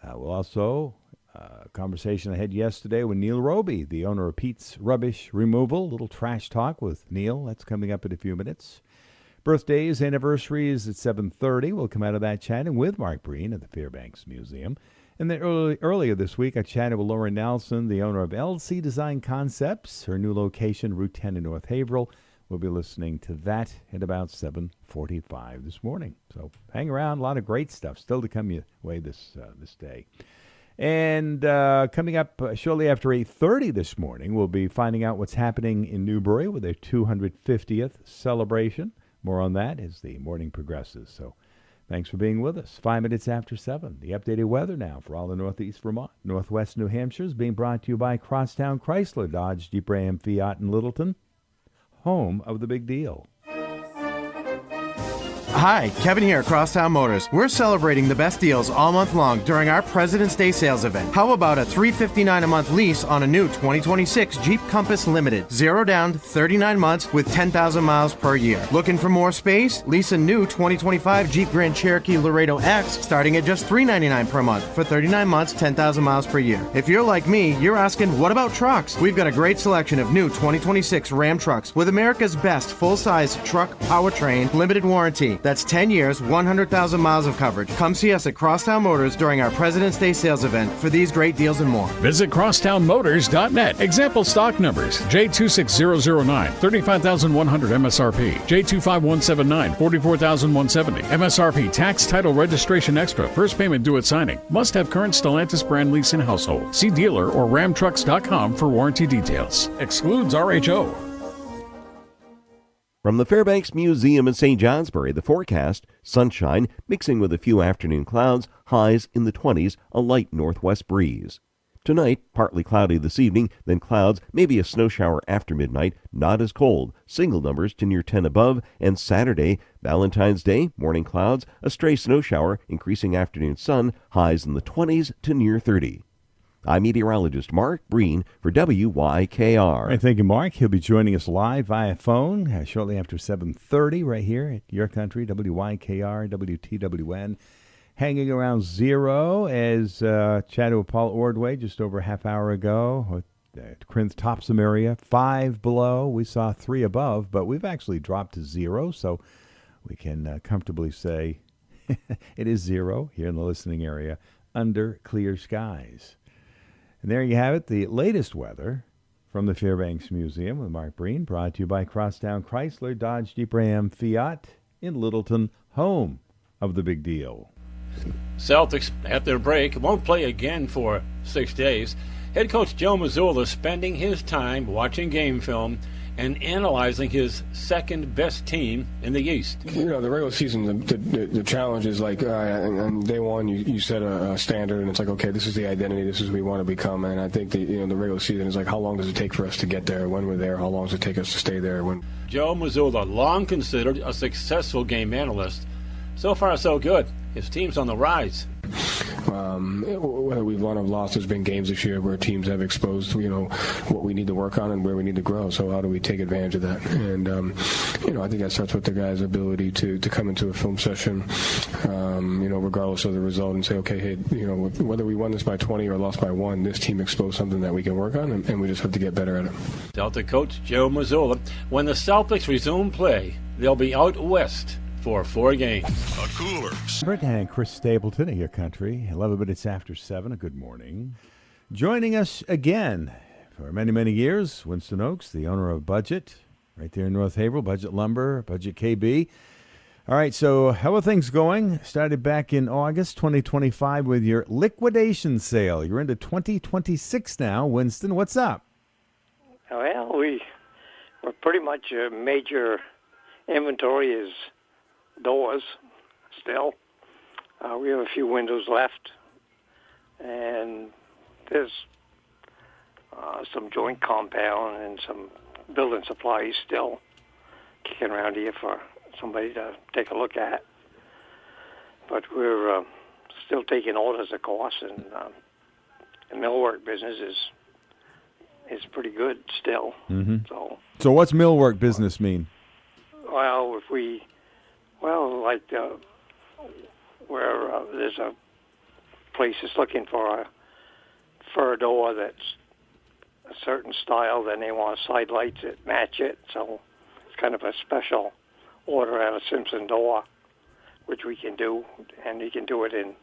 We'll also, a conversation I had yesterday with Neil Robie, the owner of Pete's Rubbish Removal. A little trash talk with Neil. That's coming up in a few minutes. Birthdays, anniversaries at 7:30. We'll come out of that chatting with Mark Breen at the Fairbanks Museum. And then earlier this week, I chatted with Laura Nelson, the owner of LC Design Concepts, her new location, Route 10 in North Haverhill. We'll be listening to that at about 7:45 this morning. So hang around. A lot of great stuff still to come your way this day. And coming up shortly after 8:30 this morning, we'll be finding out what's happening in Newbury with their 250th celebration. More on that as the morning progresses. So thanks for being with us. 5 minutes after 7. The updated weather now for all of Northeast Vermont. Northwest New Hampshire is being brought to you by Crosstown Chrysler, Dodge, Jeep, Ram, Fiat, and Littleton, home of the big deal. Hi, Kevin here at Crosstown Motors. We're celebrating the best deals all month long during our President's Day sales event. How about a $359 a month lease on a new 2026 Jeep Compass Limited? 0 down, 39 months with 10,000 miles per year. Looking for more space? Lease a new 2025 Jeep Grand Cherokee Laredo X starting at just $399 per month for 39 months, 10,000 miles per year. If you're like me, you're asking, what about trucks? We've got a great selection of new 2026 Ram trucks with America's best full-size truck powertrain limited warranty. That's 10 years, 100,000 miles of coverage. Come see us at Crosstown Motors during our President's Day sales event for these great deals and more. Visit crosstownmotors.net. Example stock numbers: J26009, 35,100 MSRP. J25179, 44,170 MSRP. Tax, title, registration extra. First payment due at signing. Must have current Stellantis brand lease in household. See dealer or ramtrucks.com for warranty details. Excludes RHO. From the Fairbanks Museum in St. Johnsbury, the forecast: sunshine mixing with a few afternoon clouds, highs in the 20s, a light northwest breeze. Tonight, partly cloudy this evening, then clouds, maybe a snow shower after midnight, not as cold, single numbers to near 10 above, and Saturday, Valentine's Day, morning clouds, a stray snow shower, increasing afternoon sun, highs in the 20s to near 30. I'm meteorologist Mark Breen for WYKR. All right, thank you, Mark. He'll be joining us live via phone shortly after 7:30 right here at Your Country, WYKR, WTWN. Hanging around 0 as chatted with Paul Ordway just over a half hour ago. Corinth Topsom area, 5 below. We saw 3 above, but we've actually dropped to 0, so we can comfortably say it is 0 here in the listening area under clear skies. And there you have it, the latest weather from the Fairbanks Museum with Mark Breen, brought to you by Crosstown Chrysler, Dodge, Jeep, Ram, Fiat in Littleton, home of the big deal. Celtics, at their break, won't play again for 6 days. Head coach Joe Mazzulla spending his time watching game film and analyzing his second-best team in the East. You know, the regular season, the challenge is like, on day one, you set a standard, and it's like, okay, this is the identity, this is who we want to become. And I think the regular season is like, how long does it take for us to get there? When we're there, how long does it take us to stay there? Joe Mazzulla, long considered a successful game analyst. So far, so good. His team's on the rise. Whether we've won or lost, there's been games this year where teams have exposed, what we need to work on and where we need to grow. So how do we take advantage of that? And, I think that starts with the guy's ability to come into a film session, regardless of the result, and say, okay, hey, whether we won this by 20 or lost by 1, this team exposed something that we can work on, and we just have to get better at it. Celtic coach Joe Mazzulla. When the Celtics resume play, they'll be out west for 4 games. A cooler. Brett and Chris Stapleton at Your Country, 11 minutes after 7. A good morning. Joining us again for many, many years, Winston Oakes, the owner of Budget, right there in North Haverhill, Budget Lumber, Budget KB. All right, so how are things going? Started back in August 2025 with your liquidation sale. You're into 2026 now. Winston, what's up? Well, we're pretty much a major inventory is doors still. We have a few windows left, and there's some joint compound and some building supplies still kicking around here for somebody to take a look at. But we're still taking orders, of course, and the millwork business is pretty good still. Mm-hmm. So what's millwork business mean? Well, where there's a place that's looking for a fur door that's a certain style, then they want side lights that match it. So it's kind of a special order out of Simpson door, which we can do, and you can do it in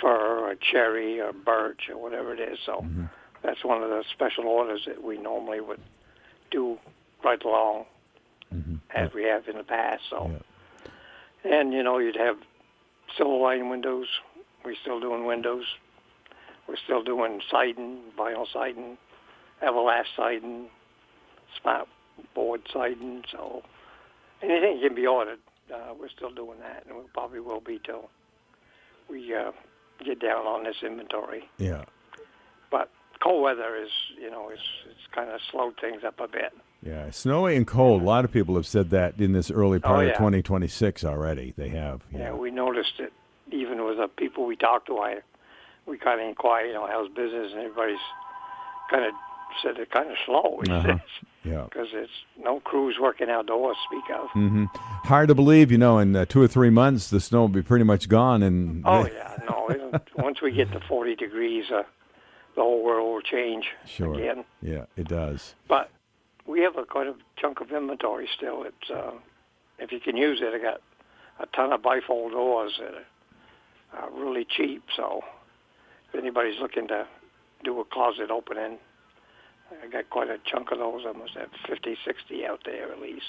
fir or cherry or birch or whatever it is. So that's one of the special orders that we normally would do right along as we have in the past. So, and you'd have silver line windows. We're still doing windows. We're still doing siding, vinyl siding, everlast siding, smart board siding. So anything can be ordered. We're still doing that, and we probably will be till we get down on this inventory. Yeah. But cold weather is, it's kind of slowed things up a bit. Yeah, snowy and cold. A lot of people have said that in this early part of 2026 already. They have. Yeah, we noticed it even with the people we talked to. We kind of inquired, how's business, and everybody's kind of said it's kind of slow. Yeah. Because it's no crews working outdoors, speak of. Hard to believe, in 2 or 3 months the snow will be pretty much gone. And Once we get to 40 degrees, the whole world will change again. Yeah, it does. But we have quite a chunk of inventory still. It's if you can use it, I got a ton of bifold doors that are really cheap. So if anybody's looking to do a closet opening, I got quite a chunk of those. I must have 50, 60 out there at least.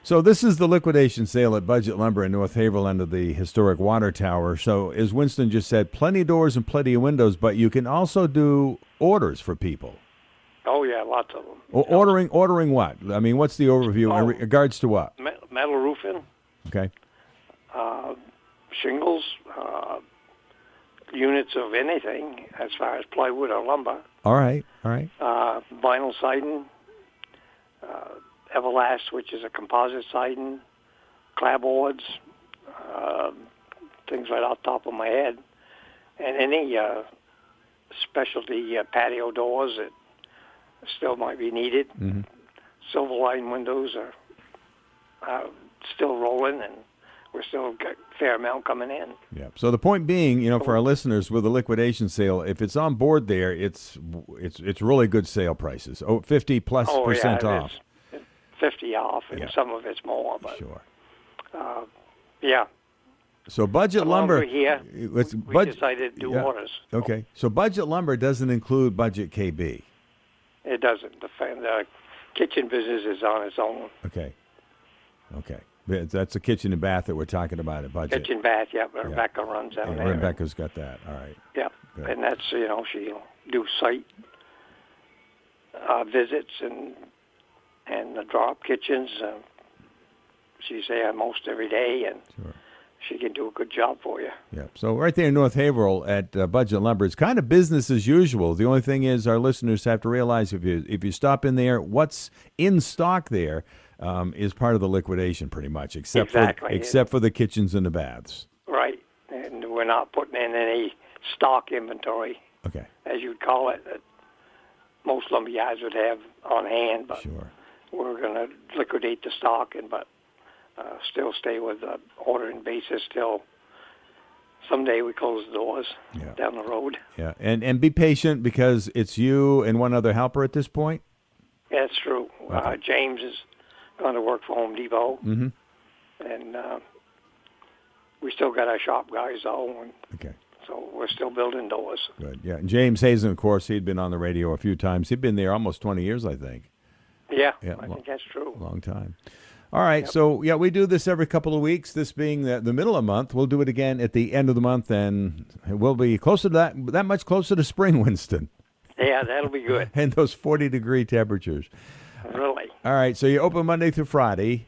So this is the liquidation sale at Budget Lumber in North Haverhill under the historic water tower. So as Winston just said, plenty of doors and plenty of windows, but you can also do orders for people. Oh, yeah, lots of them. Ordering what? I mean, what's the overview in regards to what? Metal roofing. Okay. Shingles, units of anything as far as plywood or lumber. All right. Vinyl siding, everlast, which is a composite siding, clapboards, things right off the top of my head, and any specialty patio doors that still might be needed. Silver line windows are still rolling, and we're still got a fair amount coming in. Yeah. So the point being, for our listeners, with the liquidation sale, if it's on board there, it's really good sale prices. 50+% off. 50 off, and some of it's more, but sure. Yeah. So Budget Lumber here, we decided to do orders. Okay. So Budget Lumber doesn't include Budget KB. It doesn't. The kitchen business is on its own. Okay. That's a kitchen and bath that we're talking about at Budget. Kitchen bath, Rebecca runs down there. Rebecca's got that. All right. Yeah. Good. And that's, she'll do site visits and the drop kitchens. She's there most every day, and she can do a good job for you. Yeah. So right there in North Haverhill at Budget Lumber, it's kind of business as usual. The only thing is our listeners have to realize if you stop in there, what's in stock there is part of the liquidation pretty much, except for the kitchens and the baths. Right. And we're not putting in any stock inventory, as you'd call it, that most lumber yards would have on hand. But we're going to liquidate the stock, but still stay with the ordering basis till someday we close the doors down the road. Yeah, and be patient because it's you and one other helper at this point? Yeah, that's true. Okay. James is going to work for Home Depot. And we still got our shop guys, though. So we're still building doors. Good, yeah. And James Hazen, of course, he'd been on the radio a few times. He'd been there almost 20 years, I think. Yeah, I think that's true. Long time. All right, so we do this every couple of weeks. This being the middle of the month, we'll do it again at the end of the month, and we'll be closer to that much closer to spring, Winston. Yeah, that'll be good. And those 40-degree temperatures. Really. All right, so you open Monday through Friday.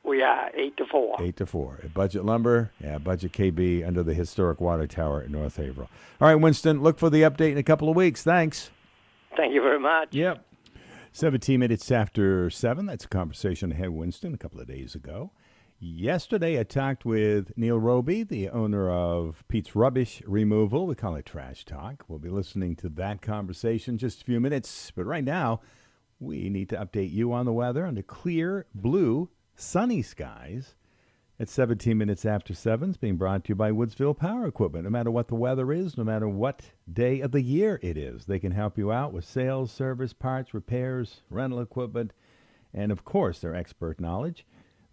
We are 8 to 4. 8 to 4 at Budget Lumber, Budget KB under the historic water tower in North Haverhill. All right, Winston, look for the update in a couple of weeks. Thanks. Thank you very much. Yep. 17 minutes after 7. That's a conversation I had with Winston a couple of days ago. Yesterday, I talked with Neil Robie, the owner of Pete's Rubbish Removal. We call it Trash Talk. We'll be listening to that conversation in just a few minutes. But right now, we need to update you on the weather under clear, blue, sunny skies. At 17 minutes after 7, it's being brought to you by Woodsville Power Equipment. No matter what the weather is, no matter what day of the year it is, they can help you out with sales, service, parts, repairs, rental equipment, and, of course, their expert knowledge.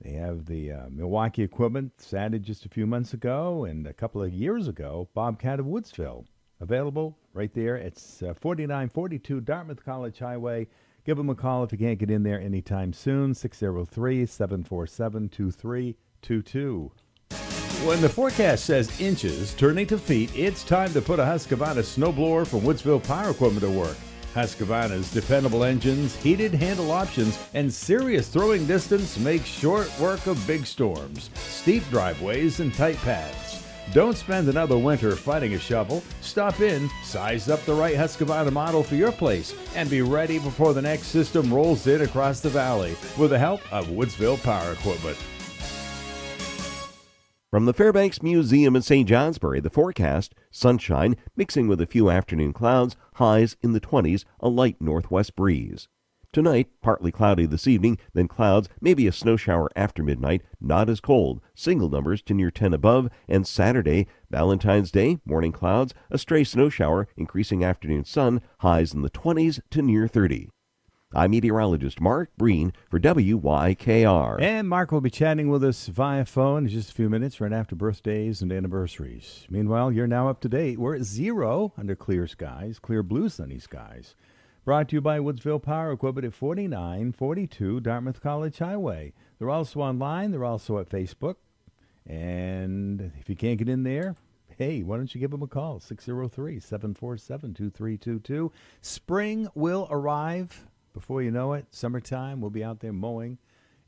They have the Milwaukee equipment added just a few months ago, and a couple of years ago, Bobcat of Woodsville. Available right there. It's 4942 Dartmouth College Highway. Give them a call if you can't get in there anytime soon, 603-747-2322. When the forecast says inches turning to feet, it's time to put a Husqvarna snowblower from Woodsville Power Equipment to work. Husqvarna's dependable engines, heated handle options, and serious throwing distance make short work of big storms, steep driveways, and tight paths. Don't spend another winter fighting a shovel. Stop in, size up the right Husqvarna model for your place, and be ready before the next system rolls in across the valley with the help of Woodsville Power Equipment. From the Fairbanks Museum in St. Johnsbury, the forecast, sunshine mixing with a few afternoon clouds, highs in the 20s, a light northwest breeze. Tonight, partly cloudy this evening, then clouds, maybe a snow shower after midnight, not as cold, single numbers to near 10 above, and Saturday, Valentine's Day, morning clouds, a stray snow shower, increasing afternoon sun, highs in the 20s to near 30. I'm meteorologist Mark Breen for WYKR. And Mark will be chatting with us via phone in just a few minutes right after birthdays and anniversaries. Meanwhile, you're now up to date. We're at 0 under clear skies, clear blue sunny skies. Brought to you by Woodsville Power Equipment at 4942 Dartmouth College Highway. They're also online. They're also at Facebook. And if you can't get in there, hey, why don't you give them a call, 603-747-2322. Spring will arrive. Before you know it, summertime, we'll be out there mowing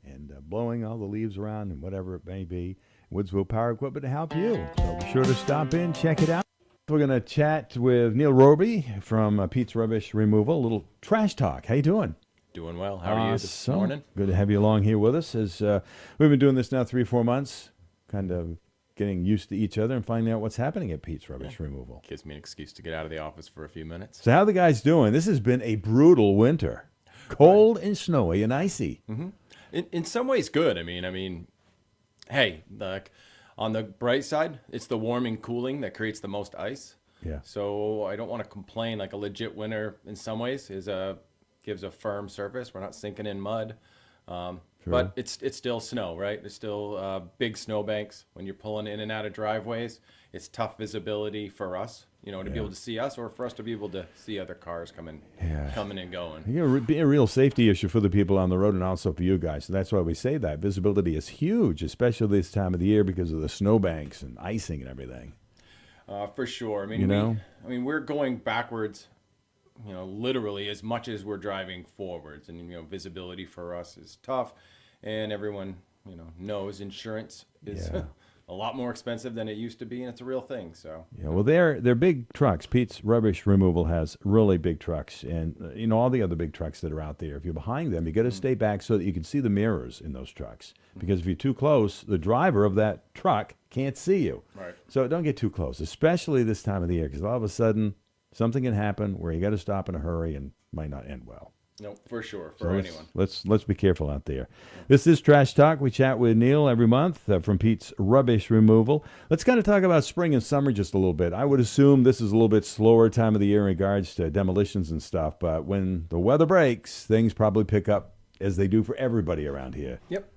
and blowing all the leaves around and whatever it may be. Woodsville Power Equipment to help you. So be sure to stop in, check it out. We're going to chat with Neil Robie from Pete's Rubbish Removal. A little trash talk. How you doing? Doing well. How are you this morning? Good to have you along here with us. As we've been doing this now 3-4 months, kind of getting used to each other and finding out what's happening at Pete's Rubbish Removal. Gives me an excuse to get out of the office for a few minutes. So how are the guys doing? This has been a brutal winter. Cold and snowy and icy. Mm-hmm. In some ways, good. I mean, hey, on the bright side, it's the warming, cooling that creates the most ice. Yeah. So I don't want to complain. Like a legit winter, in some ways, gives a firm surface. We're not sinking in mud, but it's still snow, right? It's still big snow banks when you're pulling in and out of driveways. It's tough visibility for us, to be able to see us, or for us to be able to see other cars coming and going. It'd be a real safety issue for the people on the road and also for you guys. So that's why we say that. Visibility is huge, especially this time of the year because of the snowbanks and icing and everything. For sure. I mean, we're going backwards, literally as much as we're driving forwards. And, visibility for us is tough. And everyone, knows insurance is a lot more expensive than it used to be, and it's a real thing. So yeah, well, they're big trucks. Pete's Rubbish Removal has really big trucks, and all the other big trucks that are out there. If you're behind them, you got to stay back so that you can see the mirrors in those trucks. Because if you're too close, the driver of that truck can't see you. Right. So don't get too close, especially this time of the year, because all of a sudden something can happen where you got to stop in a hurry and might not end well. No, for sure, for So anyone. Let's be careful out there. This is Trash Talk. We chat with Neil every month from Pete's Rubbish Removal. Let's kind of talk about spring and summer just a little bit. I would assume this is a little bit slower time of the year in regards to demolitions and stuff, but when the weather breaks, things probably pick up as they do for everybody around here. Yep.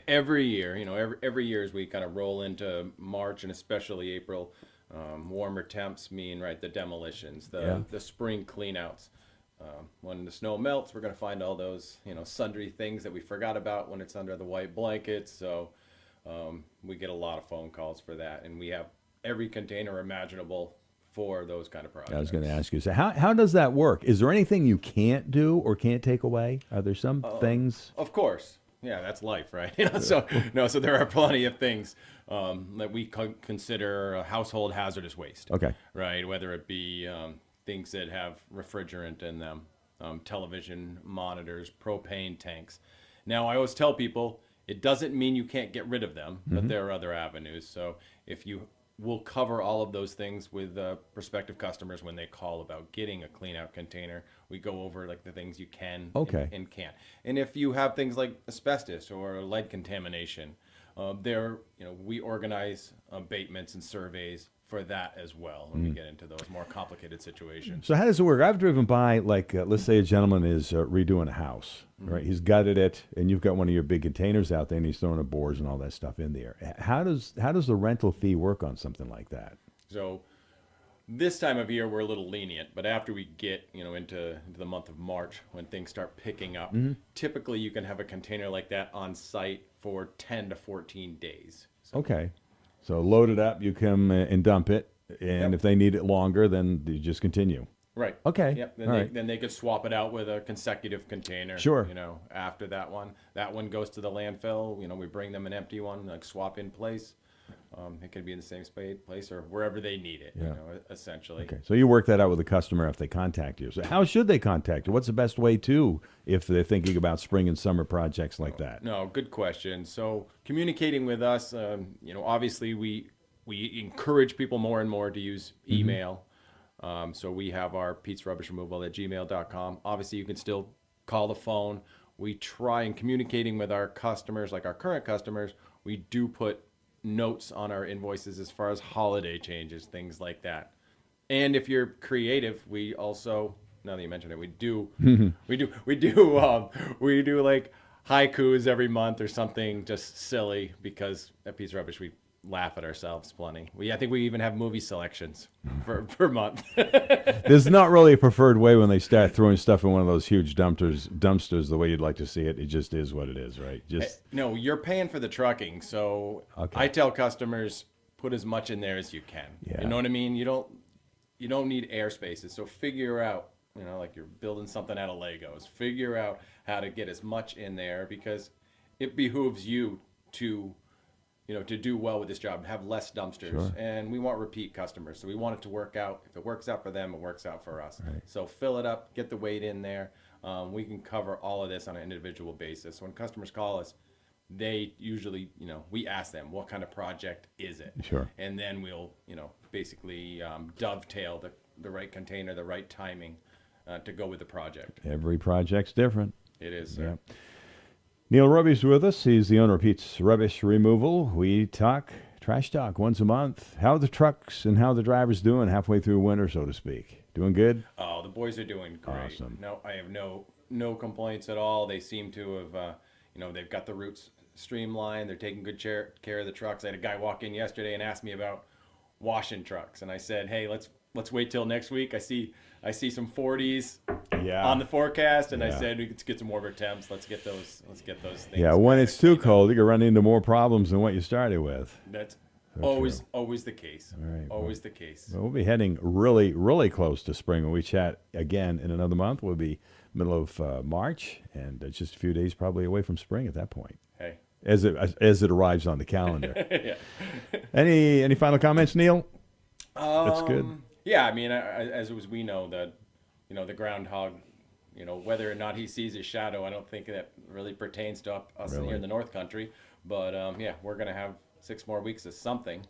Every year, every year as we kind of roll into March and especially April, warmer temps mean, the demolitions, the spring cleanouts. When the snow melts, we're going to find all those, sundry things that we forgot about when it's under the white blankets. So we get a lot of phone calls for that, and we have every container imaginable for those kind of projects. I was going to ask you, so how does that work? Is there anything you can't do or can't take away? Are there some things? Of course. Yeah, that's life, right? So there are plenty of things that we consider household hazardous waste. Okay. Right, whether it be things that have refrigerant in them, television monitors, propane tanks. Now, I always tell people it doesn't mean you can't get rid of them, but there are other avenues. So if you will cover all of those things with prospective customers when they call about getting a clean out container, we go over the things you can and can't. And if you have things like asbestos or lead contamination, we organize abatements and surveys for that as well when we get into those more complicated situations. So how does it work? I've driven by, like, let's say a gentleman is redoing a house, right? He's gutted it, and you've got one of your big containers out there, and he's throwing the boards and all that stuff in there. How does the rental fee work on something like that? So this time of year we're a little lenient, but after we get into the month of March when things start picking up, typically you can have a container like that on site for 10 to 14 days. So, Okay. So load it up, you come and dump it, and if they need it longer, then you just continue. Right. Okay. Yep. All Then they could swap it out with a consecutive container. Sure. After that one goes to the landfill. We bring them an empty one, like swap in place. It could be in the same place or wherever they need it. Yeah. Essentially. Okay. So you work that out with the customer if they contact you. So how should they contact you? What's the best way to, if they're thinking about spring and summer projects like that? No, good question. So communicating with us, obviously we encourage people more and more to use email. So we have our Pete's Rubbish Removal at gmail.com. Obviously, you can still call the phone. We try in communicating with our customers, like our current customers, we do put notes on our invoices as far as holiday changes, things like that. And if you're creative, we also, now that you mentioned it, we do like haikus every month or something just silly, because at Pete's Rubbish we laugh at ourselves plenty. I think we even have movie selections per month. There's not really a preferred way when they start throwing stuff in one of those huge dumpsters the way you'd like to see it. It just is what it is, right? No, you're paying for the trucking, so Okay. I tell customers put as much in there as you can. Yeah. You know what I mean? You don't need air spaces, so figure out, like you're building something out of Legos, figure out how to get as much in there, because it behooves you to do well with this job, have less dumpsters. Sure. And we want repeat customers. So we want it to work out. If it works out for them, it works out for us. Right. So fill it up, get the weight in there. We can cover all of this on an individual basis. When customers call us, they usually, we ask them, what kind of project is it? Sure. And then we'll, basically dovetail the right container, the right timing to go with the project. Every project's different. It is, sir. Yeah. Neil Robbie's with us. He's the owner of Pete's Rubbish Removal. We talk trash talk once a month. How are the trucks and how the drivers doing halfway through winter, so to speak? Doing good? Oh, the boys are doing great. Awesome. No, I have no complaints at all. They seem to have, they've got the routes streamlined. They're taking good care of the trucks. I had a guy walk in yesterday and ask me about washing trucks, and I said, hey, let's wait till next week. I see some 40s on the forecast, and I said we could get some warmer temps. Let's get those things. Yeah, when it's too cold, you can run into more problems than what you started with. That's So always the case. All right. Always the case. Well, we'll be heading really, really close to spring. When we chat again in another month, we'll be middle of March, and it's just a few days probably away from spring at that point. Hey. As it arrives on the calendar. Yeah. Any final comments, Neil? That's good. Yeah, I mean, as we know that, the groundhog, whether or not he sees his shadow, I don't think that really pertains to us here in the North Country. But we're gonna have 6 more weeks of something,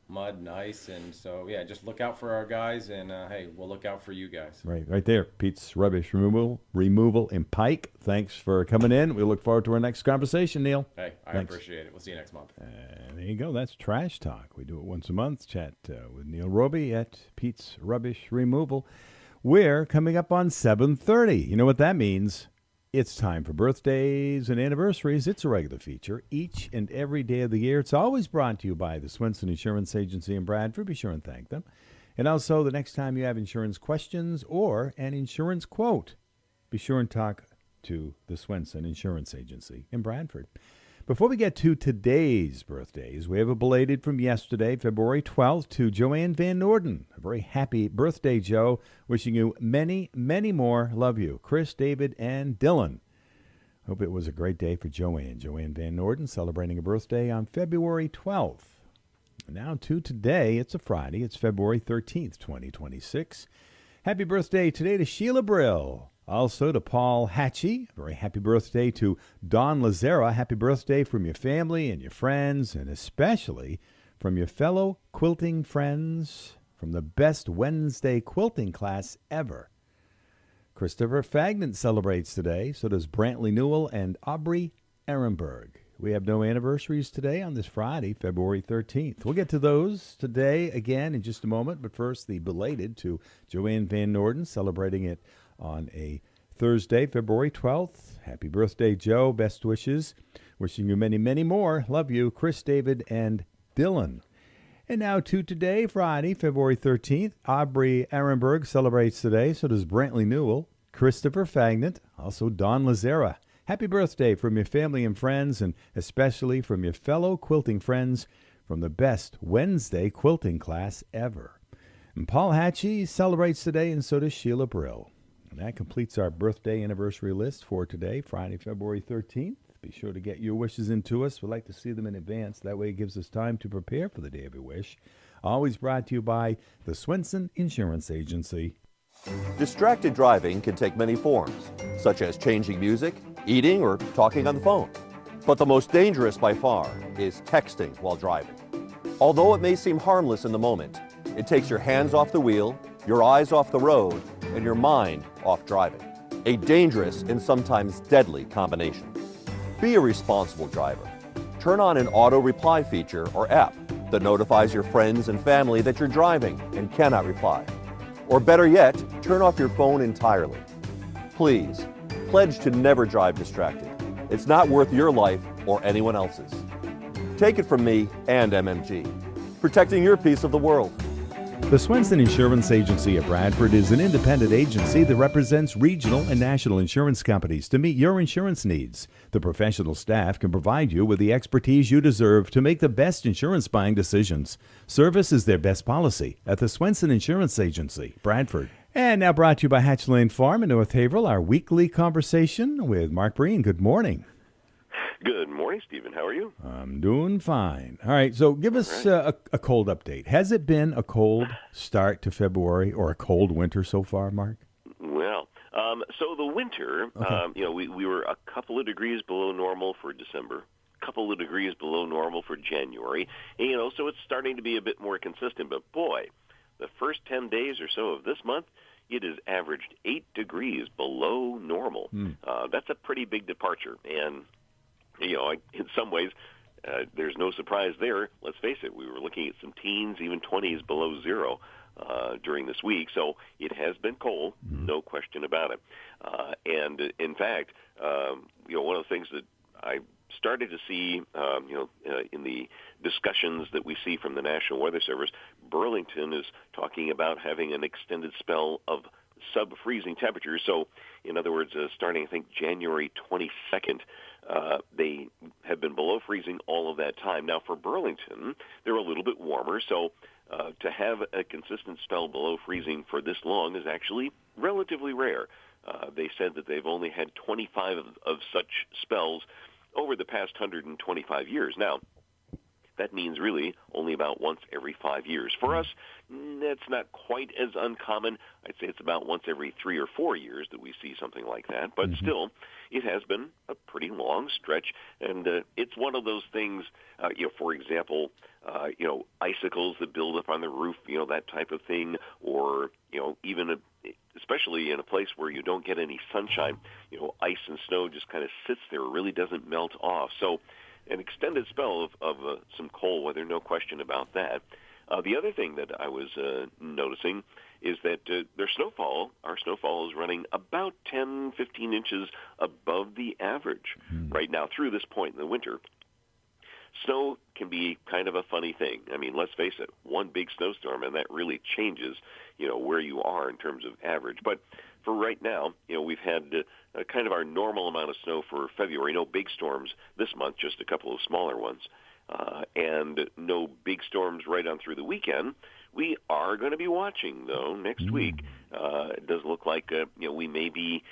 mud and ice, and so just look out for our guys, and hey, we'll look out for you guys. Right there. Pete's Rubbish Removal in Pike. Thanks for coming in. We look forward to our next conversation, Neil. Hey, I appreciate it. We'll see you next month. There you go. That's Trash Talk. We do it once a month. Chat with Neil Robie at Pete's Rubbish Removal. We're coming up on 7:30. You know what that means? It's time for birthdays and anniversaries. It's a regular feature each and every day of the year. It's always brought to you by the Swenson Insurance Agency in Bradford. Be sure and thank them. And also, the next time you have insurance questions or an insurance quote, be sure and talk to the Swenson Insurance Agency in Bradford. Before we get to today's birthdays, we have a belated from yesterday, February 12th, to Joanne Van Norden. A very happy birthday, Joe. Wishing you many, many more. Love you. Chris, David, and Dylan. Hope it was a great day for Joanne. Joanne Van Norden celebrating a birthday on February 12th. Now to today. It's a Friday. It's February 13th, 2026. Happy birthday today to Sheila Brill. Also to Paul Hatchie, very happy birthday to Don Lazara. Happy birthday from your family and your friends, and especially from your fellow quilting friends from the best Wednesday quilting class ever. Christopher Fagnan celebrates today, so does Brantley Newell and Aubrey Ehrenberg. We have no anniversaries today on this Friday, February 13th. We'll get to those today again in just a moment, but first the belated to Joanne Van Norden, celebrating it on a Thursday, February 12th. Happy birthday, Joe. Best wishes. Wishing you many, many more. Love you, Chris, David, and Dylan. And now to today, Friday, February 13th. Aubrey Ehrenberg celebrates today. So does Brantley Newell, Christopher Fagnant, also Don Lazara. Happy birthday from your family and friends, and especially from your fellow quilting friends from the best Wednesday quilting class ever. And Paul Hatchie celebrates today, and so does Sheila Brill. And that completes our birthday anniversary list for today, Friday, February 13th. Be sure to get your wishes into us. We'd like to see them in advance. That way it gives us time to prepare for the day of your wish. Always brought to you by the Swenson Insurance Agency. Distracted driving can take many forms, such as changing music, eating, or talking on the phone. But the most dangerous by far is texting while driving. Although it may seem harmless in the moment, it takes your hands off the wheel, your eyes off the road, and your mind off driving. A dangerous and sometimes deadly combination. Be a responsible driver. Turn on an auto reply feature or app that notifies your friends and family that you're driving and cannot reply. Or better yet, turn off your phone entirely. Please, pledge to never drive distracted. It's not worth your life or anyone else's. Take it from me and MMG, protecting your piece of the world. The Swenson Insurance Agency of Bradford is an independent agency that represents regional and national insurance companies to meet your insurance needs. The professional staff can provide you with the expertise you deserve to make the best insurance buying decisions. Service is their best policy at the Swenson Insurance Agency, Bradford. And now brought to you by Hatch Lane Farm in North Haverhill, our weekly conversation with Mark Breen. Good morning. Good morning, Stephen. How are you? I'm doing fine. All right, so give us a cold update. Has it been a cold start to February or a cold winter so far, Mark? Well, so the winter, we were a couple of degrees below normal for December, a couple of degrees below normal for January, and, so it's starting to be a bit more consistent. But, boy, the first 10 days or so of this month, it has averaged 8 degrees below normal. That's a pretty big departure, and in some ways, there's no surprise there. Let's face it, we were looking at some teens, even 20s below zero during this week. So it has been cold, no question about it. And in fact, one of the things that I started to see, in the discussions that we see from the National Weather Service, Burlington is talking about having an extended spell of sub-freezing temperatures. So, in other words, starting, I think, January 22nd, they have been below freezing all of that time. Now, for Burlington, they're a little bit warmer, so to have a consistent spell below freezing for this long is actually relatively rare. They said that they've only had 25 of such spells over the past 125 years. Now, that means really only about once every 5 years. For us, that's not quite as uncommon. I'd say it's about once every 3 or 4 years that we see something like that. But still, it has been a pretty long stretch, and it's one of those things, for example, icicles that build up on the roof, that type of thing, or, even especially in a place where you don't get any sunshine, ice and snow just kind of sits there, really doesn't melt off. So an extended spell of some cold weather, no question about that. The other thing that I was noticing is that our snowfall is running about 10, 15 inches above the average right now through this point in the winter. Snow can be kind of a funny thing. I mean, let's face it, one big snowstorm, and that really changes, where you are in terms of average. But for right now, we've had kind of our normal amount of snow for February. No big storms this month, just a couple of smaller ones. And no big storms right on through the weekend. We are going to be watching, though, next week. It does look like, we may be,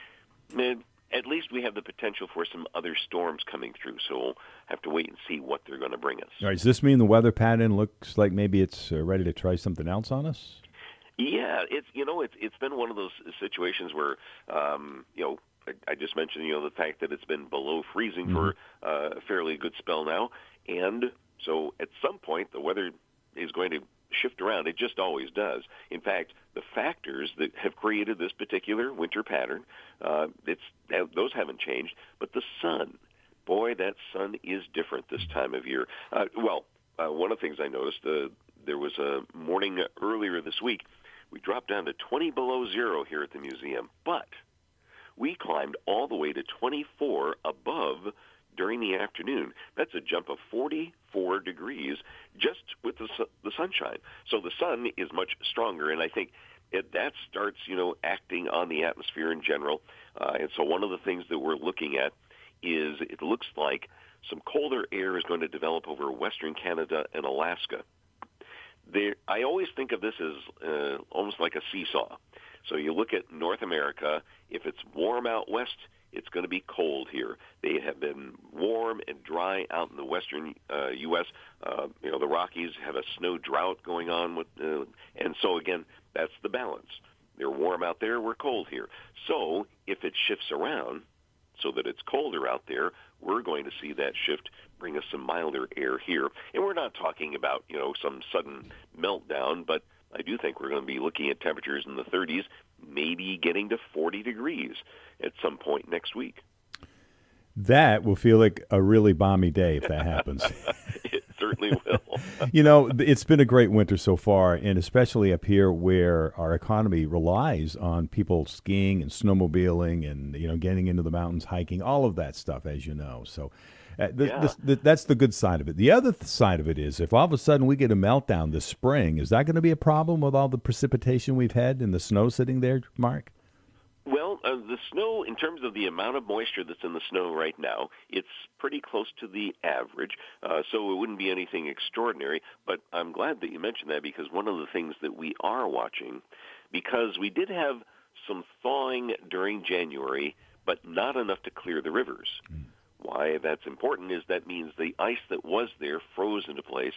at least we have the potential for some other storms coming through. So we'll have to wait and see what they're going to bring us. All right, does this mean the weather pattern looks like maybe it's ready to try something else on us? Yeah, it's been one of those situations where, I just mentioned, the fact that it's been below freezing for a fairly good spell now. And so at some point, the weather is going to shift around. It just always does. In fact, the factors that have created this particular winter pattern, those haven't changed, but the sun boy, that sun is different this time of year. One of the things I noticed, there was a morning earlier this week, we dropped down to 20 below zero here at the museum, but we climbed all the way to 24 above during the afternoon. That's a jump of 44 degrees just with the sunshine. So the sun is much stronger, and I think that starts, acting on the atmosphere in general. And so one of the things that we're looking at is it looks like some colder air is going to develop over western Canada and Alaska. I always think of this as almost like a seesaw. So you look at North America, if it's warm out west, it's going to be cold here. They have been warm and dry out in the western U.S. The Rockies have a snow drought going on, and so again, that's the balance. They're warm out there, we're cold here. So if it shifts around so that it's colder out there, we're going to see that shift bring us some milder air here. And we're not talking about, some sudden meltdown, but I do think we're going to be looking at temperatures in the 30s, maybe getting to 40 degrees at some point next week. That will feel like a really balmy day if that happens. It certainly will. It's been a great winter so far, and especially up here where our economy relies on people skiing and snowmobiling and, getting into the mountains, hiking, all of that stuff, as you know. So that's the good side of it. The other side of it is if all of a sudden we get a meltdown this spring, is that going to be a problem with all the precipitation we've had and the snow sitting there, Mark? Well, the snow, in terms of the amount of moisture that's in the snow right now, it's pretty close to the average, so it wouldn't be anything extraordinary. But I'm glad that you mentioned that, because one of the things that we are watching, because we did have some thawing during January, but not enough to clear the rivers. Why that's important is that means the ice that was there froze into place,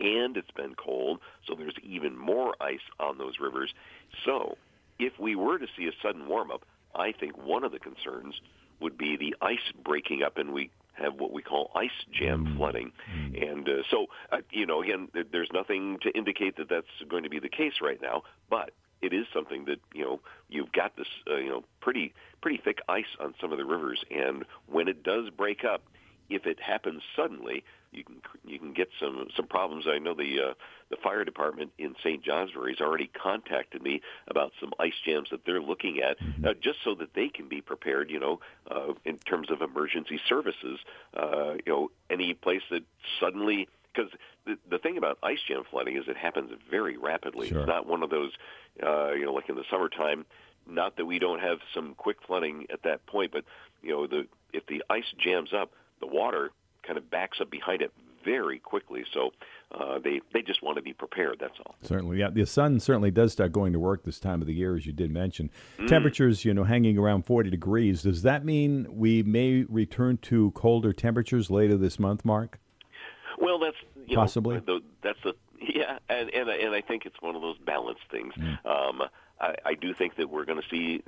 and it's been cold, so there's even more ice on those rivers. So if we were to see a sudden warm-up, I think one of the concerns would be the ice breaking up, and we have what we call ice jam flooding. And again, there's nothing to indicate that that's going to be the case right now, but it is something that, you've got this, pretty thick ice on some of the rivers, and when it does break up, if it happens suddenly, you can get some problems. I know the fire department in St. Johnsbury has already contacted me about some ice jams that they're looking at, just so that they can be prepared. In terms of emergency services, any place that suddenly, because the thing about ice jam flooding is it happens very rapidly. Sure. It's not one of those, like in the summertime. Not that we don't have some quick flooding at that point, but if the ice jams up, the water kind of backs up behind it very quickly. So they just want to be prepared, that's all. Certainly, yeah. The sun certainly does start going to work this time of the year, as you did mention. Temperatures, hanging around 40 degrees. Does that mean we may return to colder temperatures later this month, Mark? Well, that's possibly. And I think it's one of those balance things. I do think that we're going to see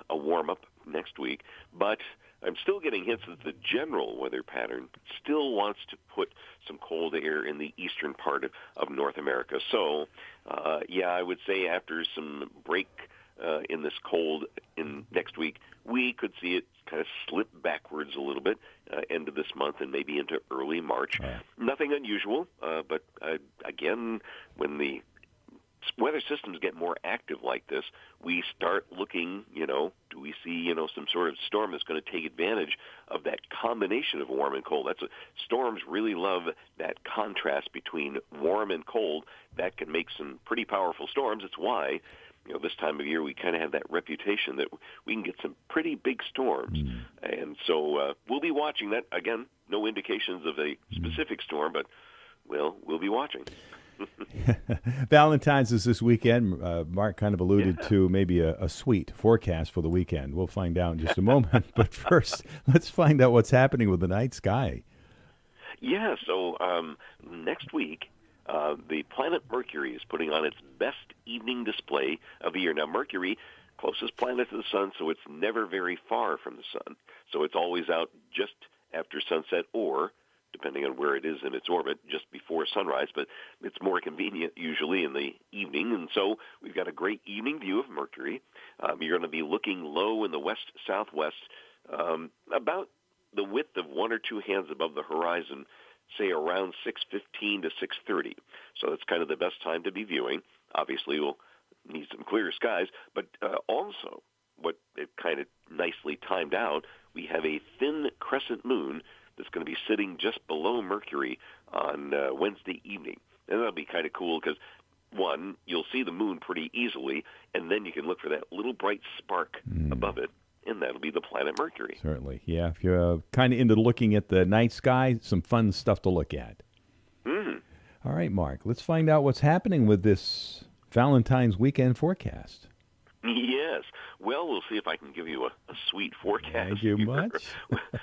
a warm up next week, but I'm still getting hints that the general weather pattern still wants to put some cold air in the eastern part of North America. So, I would say after some break in this cold in next week, we could see it kind of slip backwards a little bit end of this month and maybe into early March. Nothing unusual, but again, when the weather systems get more active like this, we start looking, do we see, some sort of storm that's going to take advantage of that combination of warm and cold? Storms really love that contrast between warm and cold. That can make some pretty powerful storms. It's why, this time of year we kind of have that reputation that we can get some pretty big storms. And so we'll be watching that. Again, no indications of a specific storm, but, we'll be watching. Valentine's is this weekend. Mark kind of alluded to maybe a sweet forecast for the weekend. We'll find out in just a moment. But first, let's find out what's happening with the night sky. Yeah, so next week, the planet Mercury is putting on its best evening display of the year. Now, Mercury, closest planet to the sun, so it's never very far from the sun. So it's always out just after sunset or, depending on where it is in its orbit, just before sunrise, but it's more convenient usually in the evening, and so we've got a great evening view of Mercury. You're going to be looking low in the west-southwest, about the width of one or two hands above the horizon, say around 6:15 to 6:30. So that's kind of the best time to be viewing. Obviously, we'll need some clear skies, but also what it kind of nicely timed out, we have a thin crescent moon that's going to be sitting just below Mercury on Wednesday evening. And that'll be kind of cool because, one, you'll see the moon pretty easily, and then you can look for that little bright spark above it, and that'll be the planet Mercury. Certainly, yeah. If you're kind of into looking at the night sky, some fun stuff to look at. All right, Mark, let's find out what's happening with this Valentine's weekend forecast. Yes. Well, we'll see if I can give you a sweet forecast. Thank you much.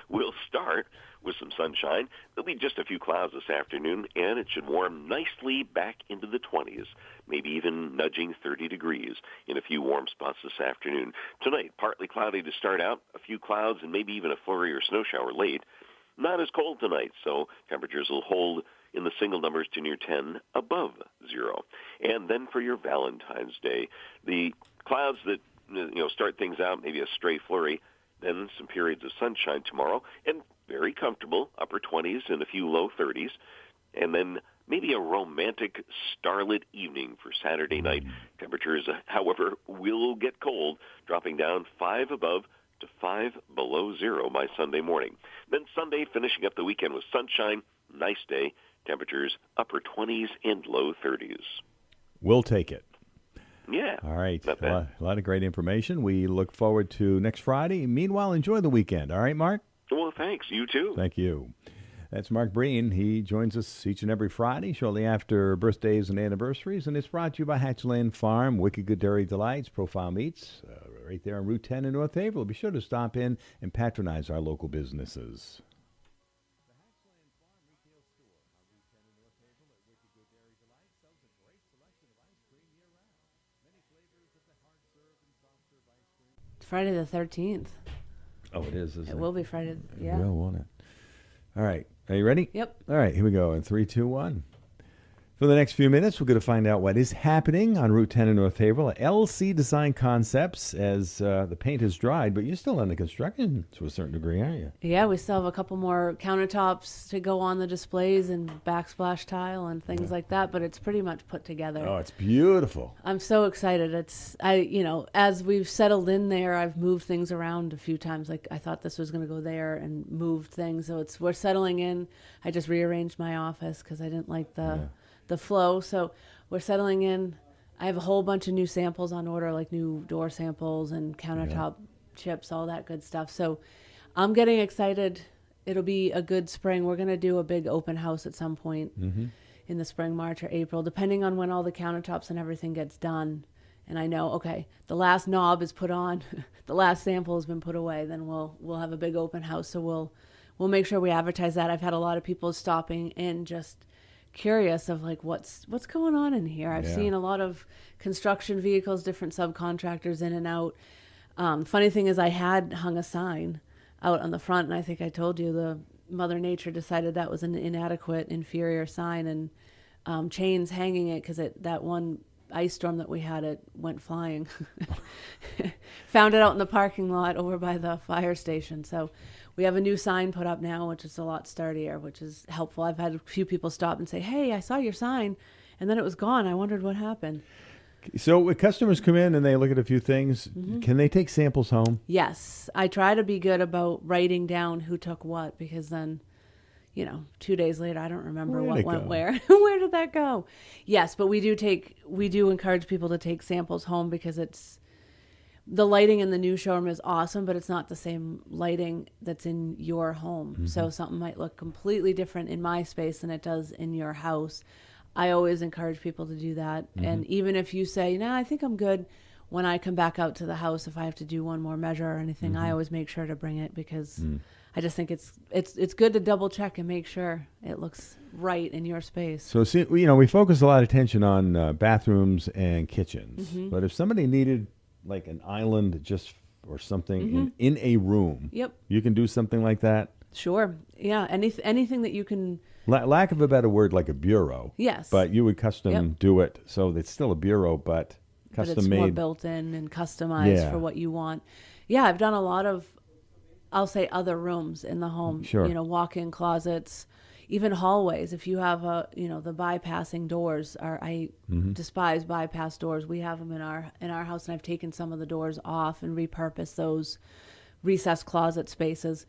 We'll start with some sunshine. There'll be just a few clouds this afternoon, and it should warm nicely back into the 20s, maybe even nudging 30 degrees in a few warm spots this afternoon. Tonight, partly cloudy to start out, a few clouds, and maybe even a flurry or snow shower late. Not as cold tonight, so temperatures will hold in the single numbers to near 10 above zero. And then for your Valentine's Day, the clouds that start things out, maybe a stray flurry, then some periods of sunshine tomorrow, and very comfortable, upper 20s and a few low 30s, and then maybe a romantic starlit evening for Saturday night. Temperatures, however, will get cold, dropping down 5 above to 5 below zero by Sunday morning. Then Sunday, finishing up the weekend with sunshine, nice day, temperatures upper 20s and low 30s. We'll take it. Yeah. All right. A lot of great information. We look forward to next Friday. Meanwhile, enjoy the weekend. All right, Mark? Well, thanks. You too. Thank you. That's Mark Breen. He joins us each and every Friday, shortly after birthdays and anniversaries, and it's brought to you by Hatchland Farm, Wicked Good Dairy Delights, Profile Meats, right there on Route 10 in North Haverhill. Be sure to stop in and patronize our local businesses. Friday the 13th. Oh, it is, isn't it? It will be Friday, yeah. It will, won't it? All right. Are you ready? Yep. All right, here we go. In 3, 2, 1. For the next few minutes, we're going to find out what is happening on Route 10 in North Haverhill at LC Design Concepts as the paint has dried, but you're still under construction to a certain degree, aren't you? Yeah, we still have a couple more countertops to go on the displays and backsplash tile and things like that, but it's pretty much put together. Oh, it's beautiful. I'm so excited. As we've settled in there, I've moved things around a few times. Like I thought this was going to go there and moved things. So we're settling in. I just rearranged my office because I didn't like the flow. So we're settling in. I have a whole bunch of new samples on order, like new door samples and countertop chips, all that good stuff. So I'm getting excited. It'll be a good spring. We're going to do a big open house at some point in the spring, March or April, depending on when all the countertops and everything gets done. And I know, okay, the last knob is put on, the last sample has been put away, then we'll have a big open house. So we'll make sure we advertise that. I've had a lot of people stopping in just curious of like what's going on in here. I've seen a lot of construction vehicles, different subcontractors in and out. Funny thing is I had hung a sign out on the front, and I think I told you the Mother Nature decided that was an inadequate, inferior sign, and chains hanging it because that one ice storm that we had, it went flying. Found it out in the parking lot over by the fire station. So we have a new sign put up now, which is a lot sturdier, which is helpful. I've had a few people stop and say, hey, I saw your sign, and then it was gone. I wondered what happened. So when customers come in and they look at a few things, can they take samples home? Yes. I try to be good about writing down who took what, because then, 2 days later, I don't remember what went where. Where did that go? Yes, but we do encourage people to take samples home because the lighting in the new showroom is awesome, but it's not the same lighting that's in your home. So something might look completely different in my space than it does in your house. I always encourage people to do that. And even if you say, I think I'm good, when I come back out to the house, if I have to do one more measure or anything, I always make sure to bring it because I just think it's good to double check and make sure it looks right in your space. So, we focus a lot of attention on bathrooms and kitchens. But if somebody needed like an island or something in a room, you can do something like that? Sure. Yeah. Anything that you can... Lack of a better word, like a bureau. Yes. But you would custom do it. So it's still a bureau, but custom made. But it's more built in and customized for what you want. Yeah, I've done a lot of I'll say other rooms in the home. Sure. You know, walk-in closets, even hallways. If you have the bypassing doors I despise bypass doors. We have them in our house, and I've taken some of the doors off and repurposed those recessed closet spaces.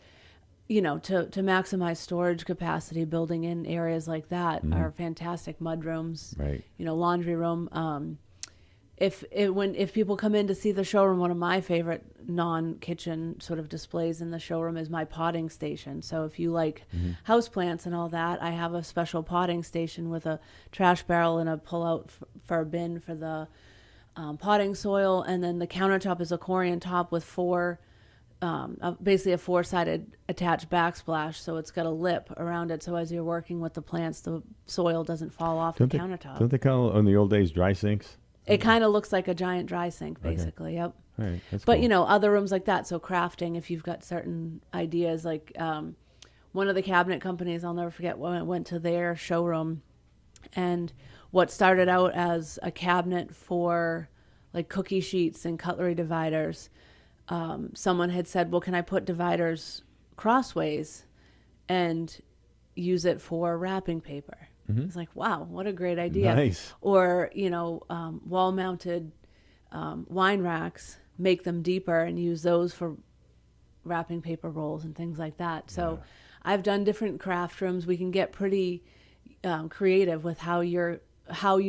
You know, to maximize storage capacity, building in areas like that are fantastic. Mud rooms, right? You know, laundry room. If people come in to see the showroom, one of my favorite non-kitchen sort of displays in the showroom is my potting station. So if you like houseplants and all that, I have a special potting station with a trash barrel and a pull-out for a bin for the potting soil, and then the countertop is a Corian top with basically a four-sided attached backsplash, so it's got a lip around it, so as you're working with the plants, the soil doesn't fall off the countertop. Don't they call in the old days dry sinks? It kind of looks like a giant dry sink, basically. Yep. All right, that's but cool. you know, other rooms like that. So crafting, if you've got certain ideas, like one of the cabinet companies, I'll never forget when I went to their showroom, and what started out as a cabinet for like cookie sheets and cutlery dividers. Someone had said, well, can I put dividers crossways and use it for wrapping paper? It's like, wow, what a great idea. Nice. Or, you know, wall-mounted wine racks, make them deeper and use those for wrapping paper rolls and things like that. So I've done different craft rooms. We can get pretty creative with how you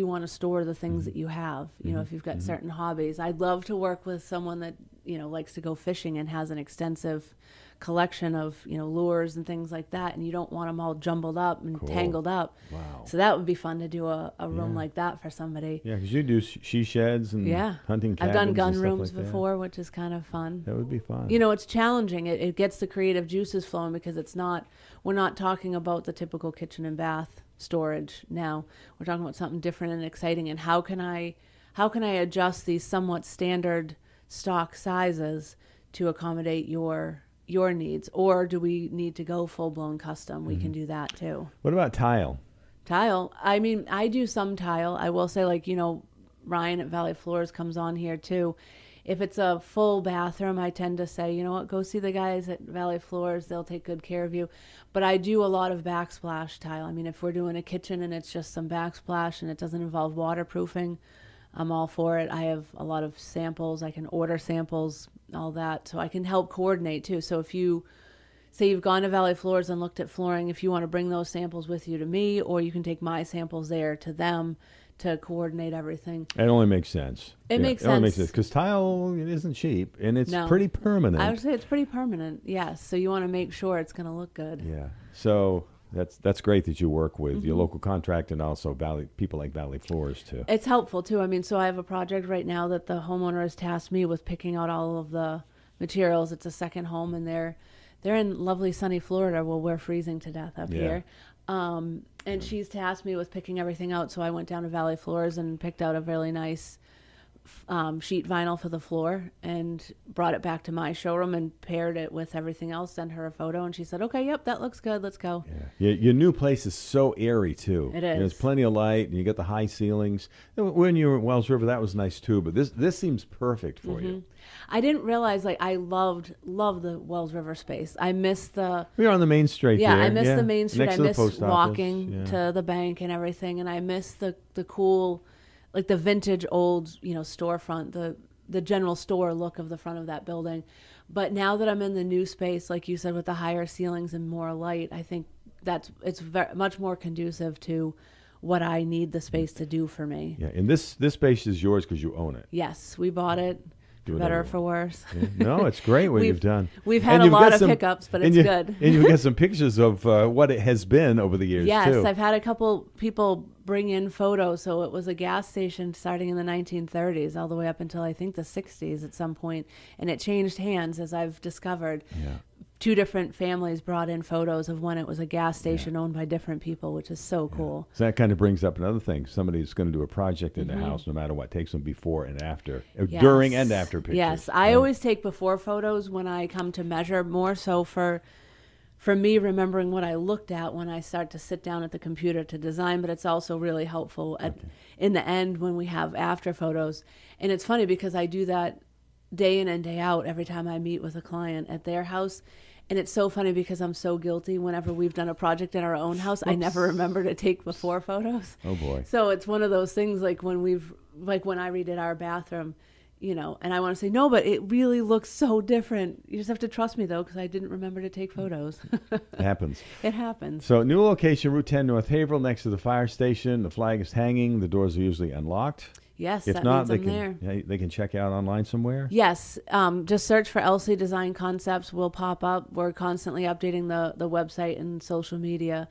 want to store the things that you have. You know, if you've got certain hobbies. I'd love to work with someone that, you know, likes to go fishing and has an extensive collection of, you know, lures and things like that, and you don't want them all jumbled up and tangled up. Wow. So that would be fun to do a room like that for somebody. Yeah, because you do she sheds and hunting cabins. I've done gun and stuff rooms like before, which is kind of fun. That would be fun. You know, it's challenging. It gets the creative juices flowing because we're not talking about the typical kitchen and bath storage now. We're talking about something different and exciting, and how can I adjust these somewhat standard stock sizes to accommodate your needs, or do we need to go full-blown custom? We can do that too. What about tile? I mean, I do some tile. I will say, like, you know, Ryan at Valley Floors comes on here too. If it's a full bathroom, I tend to say, you know what, go see the guys at Valley Floors. They'll take good care of you. But I do a lot of backsplash tile. I mean, if we're doing a kitchen and it's just some backsplash and it doesn't involve waterproofing, I'm all for it. I have a lot of samples. I can order samples, all that. So I can help coordinate too. So if you say you've gone to Valley Floors and looked at flooring, if you want to bring those samples with you to me, or you can take my samples there to them to coordinate everything. It only makes sense. It makes sense. It only makes sense because tile isn't cheap, and it's pretty permanent. I would say it's pretty permanent, yes. So you want to make sure it's going to look good. Yeah. So that's great that you work with your local contractor and also people like Valley Floors too. It's helpful too. I mean, so I have a project right now that the homeowner has tasked me with picking out all of the materials. It's a second home, and they're in lovely sunny Florida. Well, we're freezing to death up here. And she's tasked me with picking everything out. So I went down to Valley Floors and picked out a really nice sheet vinyl for the floor and brought it back to my showroom and paired it with everything else, sent her a photo, and she said, okay, yep, that looks good, let's go. Yeah. Your new place is so airy too. It is. There's plenty of light, and you get the high ceilings. When you were at Wells River, that was nice too, but this seems perfect for you. I didn't realize, like, I loved the Wells River space. I miss the... We were on the main street there. I miss the main street. Next I to miss the post walking office. to the bank and everything, and I miss the cool, like the vintage old, you know, storefront, the general store look of the front of that building. But now that I'm in the new space, like you said, with the higher ceilings and more light, I think it's much more conducive to what I need the space to do for me. Yeah, and this space is yours because you own it. Yes, we bought it. For better or for worse. Yeah. No, it's great what you've done. We've had a lot of hiccups, but it's good. And you've got some pictures of what it has been over the years, yes, too. Yes, I've had a couple people bring in photos. So it was a gas station starting in the 1930s all the way up until, I think, the 60s at some point. And it changed hands, as I've discovered. Yeah. 2 different families brought in photos of when it was a gas station owned by different people, which is so cool. So that kind of brings up another thing. Somebody's going to do a project in the house, no matter what, takes them before and after, during and after pictures. Yes, I always take before photos when I come to measure, more so for me remembering what I looked at when I start to sit down at the computer to design, but it's also really helpful in the end when we have after photos. And it's funny because I do that day in and day out every time I meet with a client at their house. And it's so funny because I'm so guilty. Whenever we've done a project in our own house, I never remember to take before photos. Oh boy. So it's one of those things like when I redid our bathroom, you know, and I want to say, no, but it really looks so different. You just have to trust me, though, because I didn't remember to take photos. It happens. It happens. So new location, Route 10 North Haverhill, next to the fire station. The flag is hanging. The doors are usually unlocked. Yes, if that not, means they I'm can there. they can check out online somewhere. Yes, just search for LC Design Concepts. Will pop up. We're constantly updating the website and social media.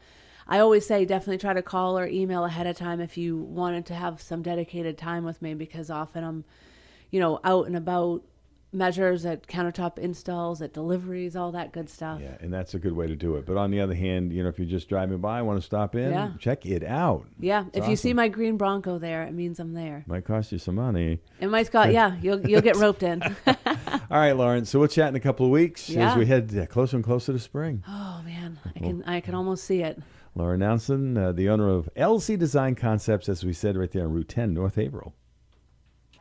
I always say definitely try to call or email ahead of time if you wanted to have some dedicated time with me, because often I'm, you know, out and about, measures at countertop installs, at deliveries, all that good stuff. Yeah, and that's a good way to do it. But on the other hand, you know, if you're just driving by, want to stop in, check it out. Yeah, It's if you see awesome. my green Bronco there, it means I'm there. Might cost you some money. It might cost, yeah, you'll get roped in. All right, Lauren. So we'll chat in a couple of weeks Yeah. as we head closer and closer to spring. Oh man, I can almost see it. Lauren Nelson, the owner of LC Design Concepts, as we said, right there on Route 10, North Haverhill.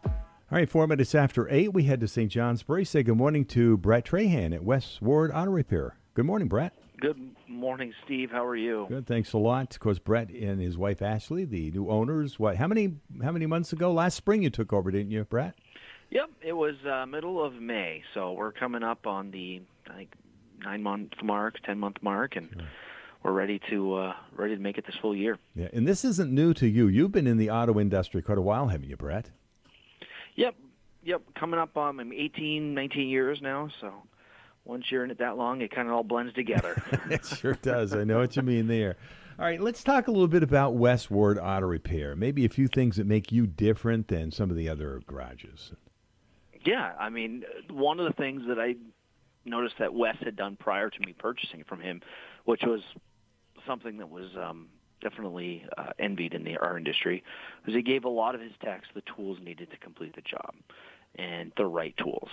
All right, 4 minutes after 8, we head to St. Johnsbury. Say good morning to Brett Trahan at West Ward Auto Repair. Good morning, Brett. Good morning, Steve. How are you? Good, thanks a lot. Of course, Brett and his wife Ashley, the new owners. How many months ago? Last spring you took over, didn't you, Brett? Yep, it was middle of May, so we're coming up on the 9-month mark, 10-month mark, and we're ready to make it this full year. Yeah, and this isn't new to you. You've been in the auto industry quite a while, haven't you, Brett? Yep. Coming up on 18, 19 years now, so once you're in it that long, it kind of all blends together. It sure does. I know what you mean there. All right, let's talk a little bit about West Ward Auto Repair. Maybe a few things that make you different than some of the other garages. Yeah, I mean, one of the things that I noticed that Wes had done prior to me purchasing from him, which was something that was definitely envied in our industry, was he gave a lot of his techs the tools needed to complete the job, and the right tools.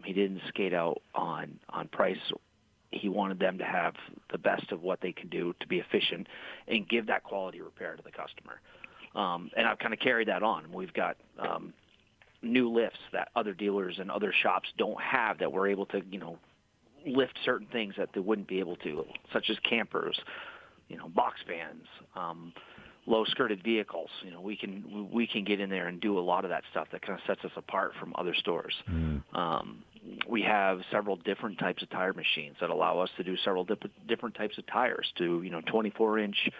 He didn't skate out on price. He wanted them to have the best of what they can do to be efficient and give that quality repair to the customer. And I've kind of carried that on. We've got new lifts that other dealers and other shops don't have, that we're able to, lift certain things that they wouldn't be able to, such as campers, box vans, low skirted vehicles. We can get in there and do a lot of that stuff that kind of sets us apart from other stores. We have several different types of tire machines that allow us to do several different types of tires, to 24-inch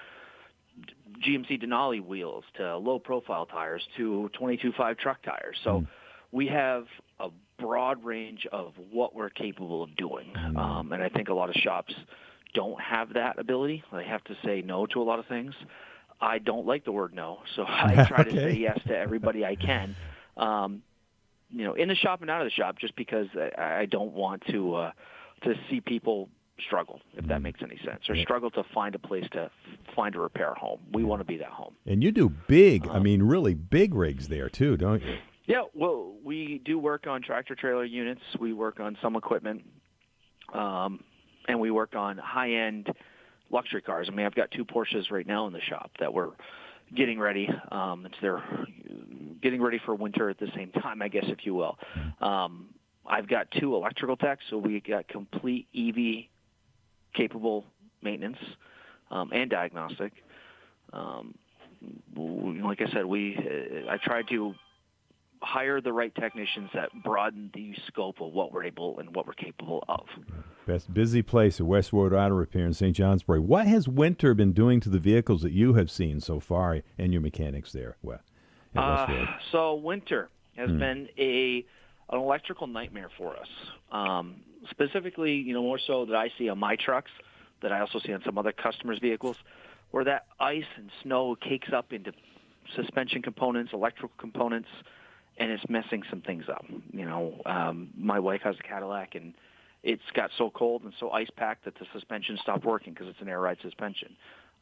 GMC Denali wheels, to low-profile tires, to 22.5 truck tires. So we have a broad range of what we're capable of doing, and I think a lot of shops don't have that ability. They have to say no to a lot of things. I don't like the word no, so I try to say yes to everybody I can. In the shop and out of the shop, just because I don't want to see people struggle, if that makes any sense, or struggle to find a place to find a repair home. We want to be that home. And you do big, really big rigs there too, don't you? Yeah, well, we do work on tractor-trailer units. We work on some equipment, and we work on high-end luxury cars. I mean, I've got 2 Porsches right now in the shop that we're getting ready. They're getting ready for winter at the same time, I guess, if you will. I've got 2 electrical techs, so we got complete EV capable maintenance and diagnostic. Like I said, I tried to hire the right technicians that broaden the scope of what we're able and what we're capable of. Best busy place at West Ward Auto Repair in St. Johnsbury. What has winter been doing to the vehicles that you have seen so far and your mechanics there? So winter has been an electrical nightmare for us. Specifically, more so that I see on my trucks, that I also see on some other customers' vehicles, where that ice and snow cakes up into suspension components, electrical components, and it's messing some things up. My wife has a Cadillac, and it's got so cold and so ice-packed that the suspension stopped working because it's an air ride suspension.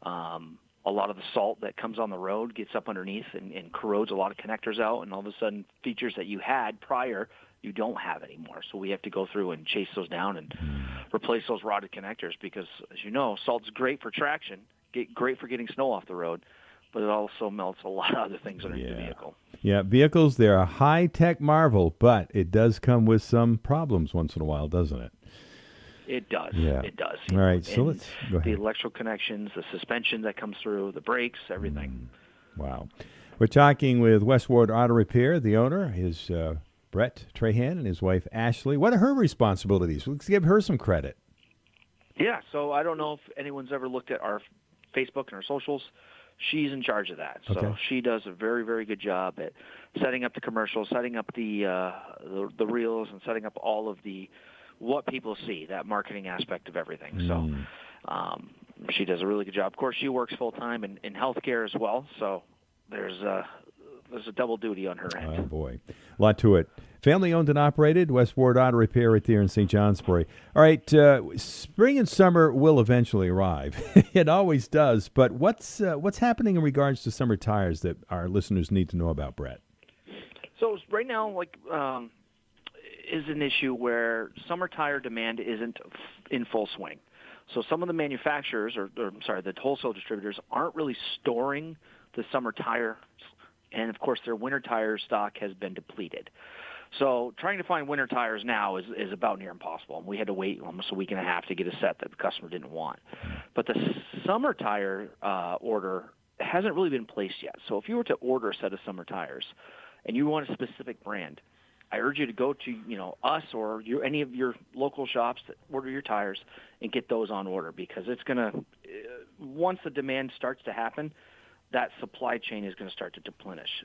A lot of the salt that comes on the road gets up underneath and corrodes a lot of connectors out, and all of a sudden features that you had prior you don't have anymore. So we have to go through and chase those down and replace those rotted connectors because, as you know, salt's great for traction, great for getting snow off the road, but it also melts a lot of other things underneath the vehicle. Yeah, vehicles, they're a high-tech marvel, but it does come with some problems once in a while, doesn't it? It does. Yeah. It does. All right, so let's go The ahead. electrical connections, the suspension that comes through, the brakes, everything. Wow. We're talking with Westward Auto Repair. The owner is Brett Trahan and his wife Ashley. What are her responsibilities? Let's give her some credit. Yeah, so I don't know if anyone's ever looked at our Facebook and our socials. She's in charge of that. So Okay. she does a very, very good job at setting up the commercials, setting up the reels, and setting up all of the what people see, that marketing aspect of everything. So she does a really good job. Of course, she works full-time in healthcare as well, so there's a double duty on her end. Oh, boy. A lot to it. Family-owned and operated, Westward Auto Repair right there in St. Johnsbury. All right, spring and summer will eventually arrive. It always does. But what's happening in regards to summer tires that our listeners need to know about, Brett? So right now, is an issue where summer tire demand isn't in full swing. So some of the manufacturers, the wholesale distributors, aren't really storing the summer tire, and of course their winter tire stock has been depleted. So trying to find winter tires now is about near impossible. And we had to wait almost a week and a half to get a set that the customer didn't want. But the summer tire order hasn't really been placed yet. So if you were to order a set of summer tires and you want a specific brand, I urge you to go to us or any of your local shops that order your tires and get those on order, because it's going to, once the demand starts to happen, that supply chain is going to start to deplenish.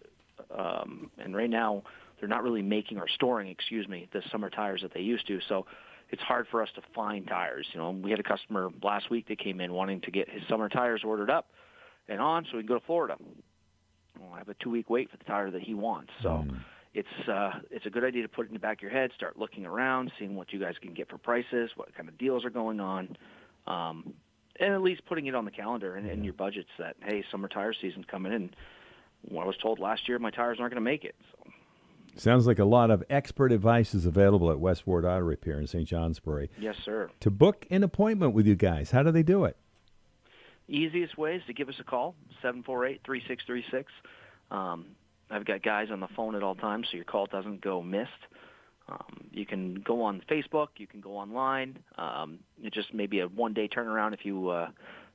And right now, they're not really making or storing, the summer tires that they used to. So it's hard for us to find tires. We had a customer last week that came in wanting to get his summer tires ordered up and on so we can go to Florida. Well, I have a 2-week wait for the tire that he wants. So it's a good idea to put it in the back of your head, start looking around, seeing what you guys can get for prices, what kind of deals are going on, and at least putting it on the calendar and in your budgets that, hey, summer tire season's coming in. Well, I was told last year my tires aren't going to make it. So. Sounds like a lot of expert advice is available at Westward Auto Repair in St. Johnsbury. Yes, sir. To book an appointment with you guys, how do they do it? Easiest way is to give us a call, 748-3636. I've got guys on the phone at all times, so your call doesn't go missed. You can go on Facebook. You can go online. It just may be a one-day turnaround if you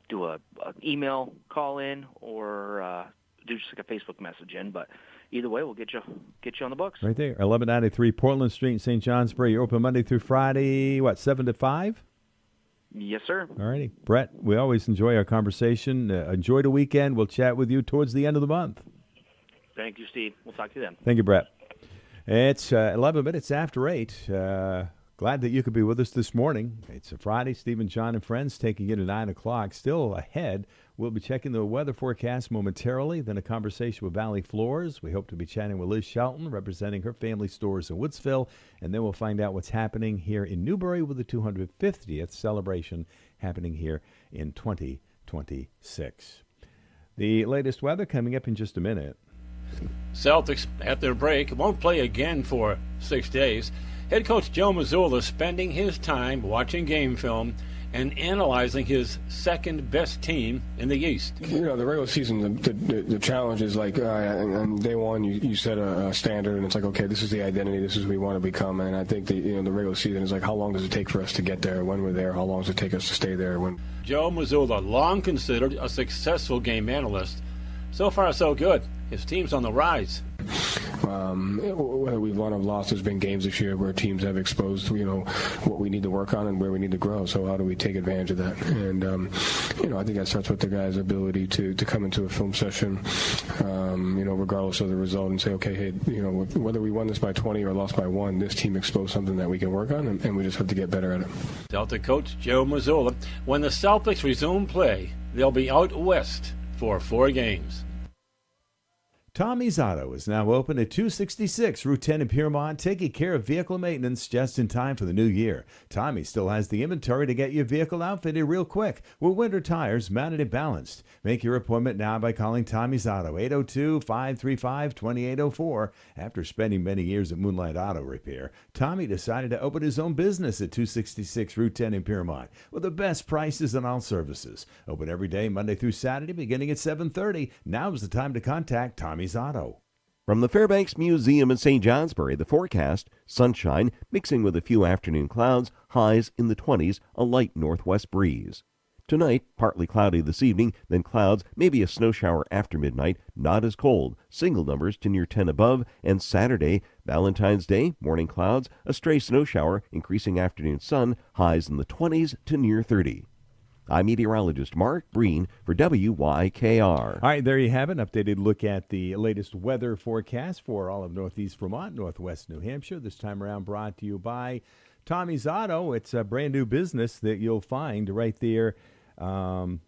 do an email call in or do just like a Facebook message in. But either way, we'll get you on the books. Right there, 1193 Portland Street in St. Johnsbury. You're open Monday through Friday, 7 to 5? Yes, sir. All righty. Brett, we always enjoy our conversation. Enjoy the weekend. We'll chat with you towards the end of the month. Thank you, Steve. We'll talk to you then. Thank you, Brett. It's 11 minutes after 8. Glad that you could be with us this morning. It's a Friday. Steve and John and friends taking it at 9 o'clock. Still ahead. We'll be checking the weather forecast momentarily, then a conversation with Valley Floors. We hope to be chatting with Liz Shelton, representing her family stores in Woodsville, and then we'll find out what's happening here in Newbury with the 250th celebration happening here in 2026. The latest weather coming up in just a minute. Celtics, at their break, won't play again for 6 days. Head coach Joe Mazzulla spending his time watching game film and analyzing his second-best team in the East. The regular season, the challenge is like, on day one, you set a standard, and it's like, okay, this is the identity, this is who we want to become. And I think the regular season is like, how long does it take for us to get there? When we're there, how long does it take us to stay there? Joe Mazzulla, long considered a successful game analyst. So far, so good. His team's on the rise. Whether we've won or lost, there's been games this year where teams have exposed, what we need to work on and where we need to grow. So how do we take advantage of that? And, I think that starts with the guy's ability to come into a film session, regardless of the result, and say, okay, hey, whether we won this by 20 or lost by 1, this team exposed something that we can work on, and we just have to get better at it. Celtic coach Joe Mazzulla. When the Celtics resume play, they'll be out west for 4 games. Tommy's Auto is now open at 266 Route 10 in Piermont, taking care of vehicle maintenance just in time for the new year. Tommy still has the inventory to get your vehicle outfitted real quick with winter tires mounted and balanced. Make your appointment now by calling Tommy's Auto, 802-535-2804. After spending many years at Moonlight Auto Repair, Tommy decided to open his own business at 266 Route 10 in Piermont with the best prices on all services. Open every day, Monday through Saturday, beginning at 7:30. Now is the time to contact Tommy's Auto. From the Fairbanks Museum in St. Johnsbury, the forecast, sunshine mixing with a few afternoon clouds, highs in the 20s, a light northwest breeze. Tonight, partly cloudy this evening, then clouds, maybe a snow shower after midnight, not as cold, single numbers to near 10 above, and Saturday, Valentine's Day, morning clouds, a stray snow shower, increasing afternoon sun, highs in the 20s to near 30. I'm meteorologist Mark Breen for WYKR. All right, there you have it. An updated look at the latest weather forecast for all of Northeast Vermont, Northwest New Hampshire. This time around brought to you by Tommy's Auto. It's a brand new business that you'll find right there in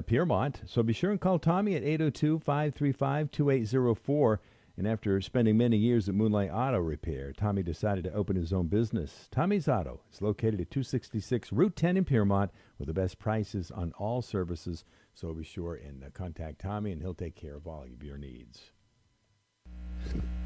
Piermont. So be sure and call Tommy at 802-535-2804. And after spending many years at Moonlight Auto Repair, Tommy decided to open his own business. Tommy's Auto is located at 266 Route 10 in Piermont with the best prices on all services. So be sure and contact Tommy, and he'll take care of all of your needs.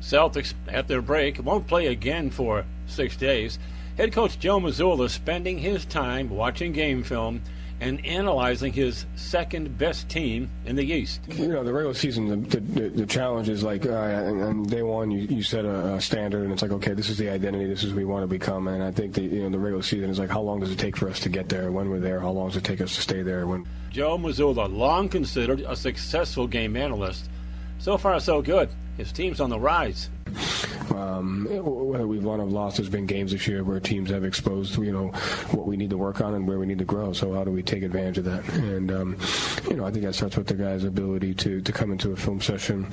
Celtics, at their break, won't play again for 6 days. Head coach Joe Mazzulla spending his time watching game film and analyzing his second-best team in the East. You know, the regular season, the challenge is like, on day one, you set a standard, and it's like, okay, this is the identity, this is who we want to become. And I think the regular season is like, how long does it take for us to get there? When we're there, how long does it take us to stay there? Joe Mazzulla, long considered a successful game analyst. So far, so good. His team's on the rise. Whether we've won or lost, there's been games this year where teams have exposed, what we need to work on and where we need to grow. So how do we take advantage of that? And, I think that starts with the guy's ability to come into a film session,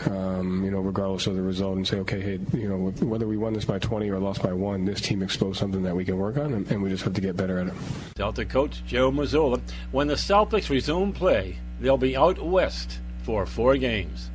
regardless of the result, and say, okay, hey, whether we won this by 20 or lost by 1, this team exposed something that we can work on, and we just have to get better at it. Celtic coach Joe Mazzulla. When the Celtics resume play, they'll be out west for 4 games.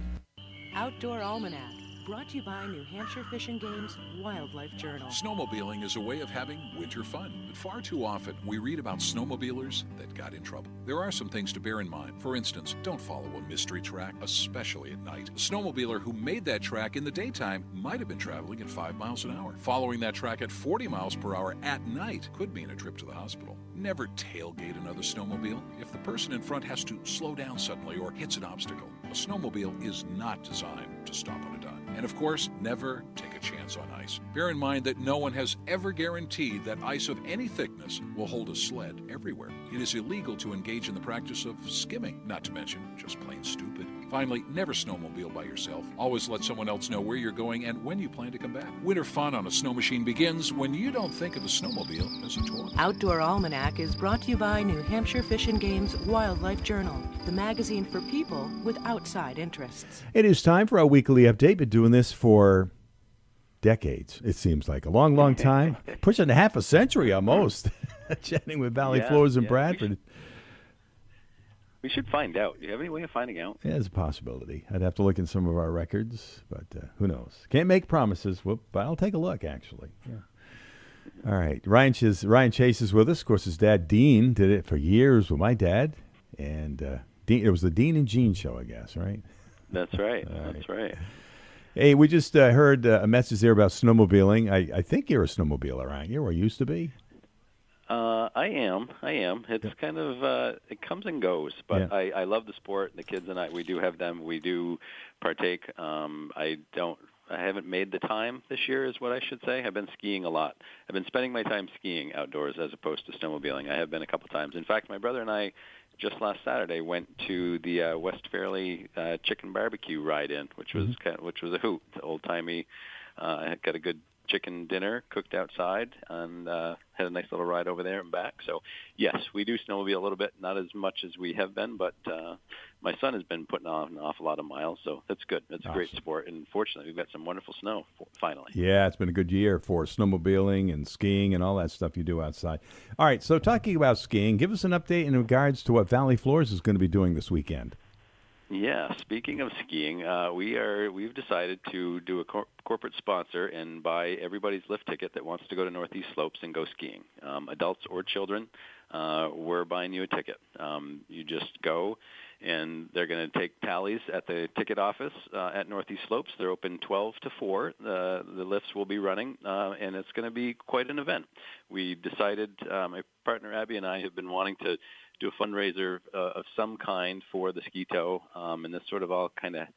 Outdoor Almanac, brought to you by New Hampshire Fish and Game's Wildlife Journal. Snowmobiling is a way of having winter fun, but far too often we read about snowmobilers that got in trouble. There are some things to bear in mind. For instance, don't follow a mystery track, especially at night. A snowmobiler who made that track in the daytime might have been traveling at 5 miles an hour. Following that track at 40 miles per hour at night could mean a trip to the hospital. Never tailgate another snowmobile. If the person in front has to slow down suddenly or hits an obstacle, a snowmobile is not designed to stop on a dime. And of course, never take a chance on ice. Bear in mind that no one has ever guaranteed that ice of any thickness will hold a sled everywhere. It is illegal to engage in the practice of skimming, not to mention just plain stupid. Finally, never snowmobile by yourself. Always let someone else know where you're going and when you plan to come back. Winter fun on a snow machine begins when you don't think of a snowmobile as a toy. Outdoor Almanac is brought to you by New Hampshire Fish and Game's Wildlife Journal, the magazine for people with outside interests. It is time for our weekly update. Been doing this for decades, it seems like. A long, long time. Pushing half a century almost. Chatting with Valley Floors in Bradford. We should find out. Do you have any way of finding out? Yeah, there's a possibility. I'd have to look in some of our records, but who knows? Can't make promises, but I'll take a look, actually. Yeah. All right. Ryan Chase is with us. Of course, his dad, Dean, did it for years with my dad. And Dean, it was the Dean and Gene show, I guess, right? That's right. That's right. Hey, we just heard a message there about snowmobiling. I think you're a snowmobiler, aren't you, or used to be? I am. It's kind of, it comes and goes, but I love the sport. The kids and we do have them. We do partake. I haven't made the time this year is what I should say. I've been skiing a lot. I've been spending my time skiing outdoors as opposed to snowmobiling. I have been a couple times. In fact, my brother and I just last Saturday went to the West Fairleigh chicken barbecue ride-in, which was a hoot. Old-timey. I got a good chicken dinner cooked outside and had a nice little ride over there and back. So, yes, we do snowmobile a little bit, not as much as we have been, but my son has been putting on an awful lot of miles, so that's good. It's a great sport, and fortunately, we've got some wonderful snow finally. Yeah, it's been a good year for snowmobiling and skiing and all that stuff you do outside. All right, so talking about skiing, give us an update in regards to what Valley Floors is going to be doing this weekend. Yeah, speaking of skiing, we've decided to do a corporate sponsor and buy everybody's lift ticket that wants to go to Northeast Slopes and go skiing. Adults or children, we're buying you a ticket. You just go, and they're going to take tallies at the ticket office at Northeast Slopes. They're open 12 to 4. The lifts will be running, and it's going to be quite an event. We decided, my partner Abby and I have been wanting to do a fundraiser of some kind for the ski tow, and this sort of all kind of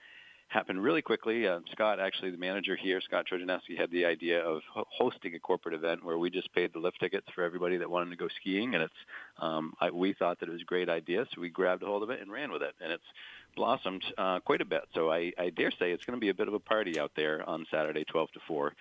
happened really quickly. Scott, actually the manager here, Scott Trojanowski, had the idea of hosting a corporate event where we just paid the lift tickets for everybody that wanted to go skiing, and we thought that it was a great idea, so we grabbed a hold of it and ran with it, and it's blossomed quite a bit. So I dare say it's going to be a bit of a party out there on Saturday, 12 to 4.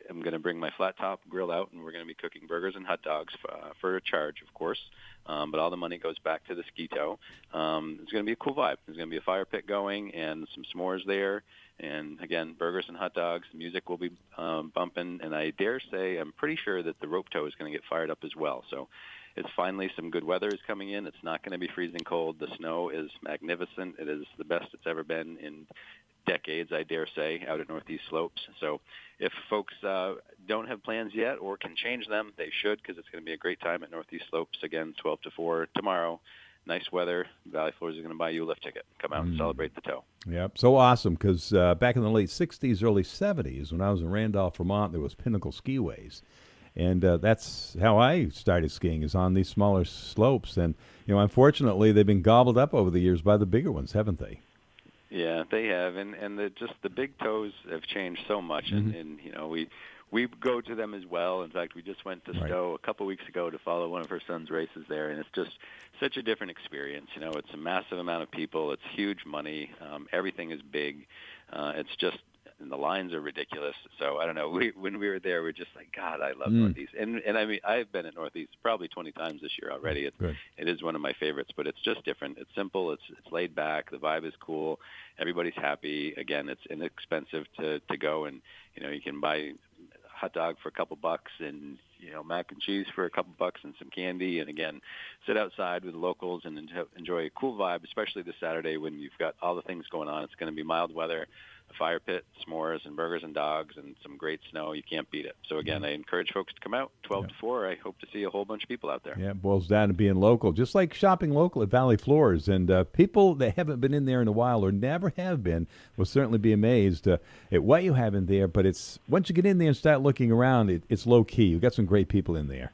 I'm going to bring my flat top grill out, and we're going to be cooking burgers and hot dogs for a charge, of course. But all the money goes back to the ski tow. It's going to be a cool vibe. There's going to be a fire pit going and some s'mores there. And, again, burgers and hot dogs. The music will be bumping. And I dare say I'm pretty sure that the rope tow is going to get fired up as well. So it's finally some good weather is coming in. It's not going to be freezing cold. The snow is magnificent. It is the best it's ever been in decades, I dare say, out at Northeast Slopes. So if folks don't have plans yet or can change them, they should, because it's going to be a great time at Northeast Slopes. Again, 12 to 4 tomorrow. Nice weather. Valley Floors is going to buy you a lift ticket. Come out and celebrate the tow. Yep, so awesome, because back in the late 60s, early 70s, when I was in Randolph, Vermont, there was Pinnacle Skiways. And that's how I started skiing, is on these smaller slopes. And, unfortunately, they've been gobbled up over the years by the bigger ones, haven't they? Yeah, they have, and the big tows have changed so much, and we go to them as well. In fact, we just went to Stowe a couple weeks ago to follow one of her son's races there, and it's just such a different experience. It's a massive amount of people, it's huge money, everything is big, it's just. And the lines are ridiculous. So I don't know. When we were there, we're just like, God, I love Northeast. And I mean, I've been at Northeast probably 20 times this year already. It is one of my favorites, but it's just different. It's simple. It's laid back. The vibe is cool. Everybody's happy. Again, it's inexpensive to go, and you can buy a hot dog for a couple bucks and mac and cheese for a couple bucks and some candy, and again, sit outside with the locals and enjoy a cool vibe, especially this Saturday when you've got all the things going on. It's going to be mild weather, a fire pit, s'mores, and burgers and dogs, and some great snow. You can't beat it. So again, I encourage folks to come out 12 to 4. I hope to see a whole bunch of people out there. Yeah, it boils down to being local, just like shopping local at Valley Floors. And people that haven't been in there in a while or never have been will certainly be amazed at what you have in there. But it's once you get in there and start looking around, it's low key. You've got some great people in there.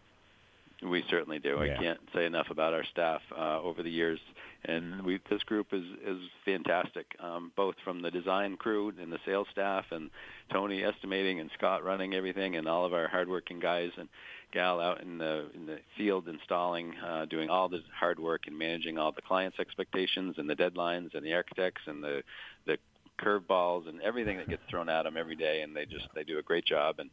We certainly do. I can't say enough about our staff over the years, and this group is fantastic, both from the design crew and the sales staff, and Tony estimating, and Scott running everything, and all of our hardworking guys and gal out in the field installing, doing all the hard work and managing all the clients' expectations and the deadlines and the architects and the curveballs and everything that gets thrown at them every day, and they do a great job and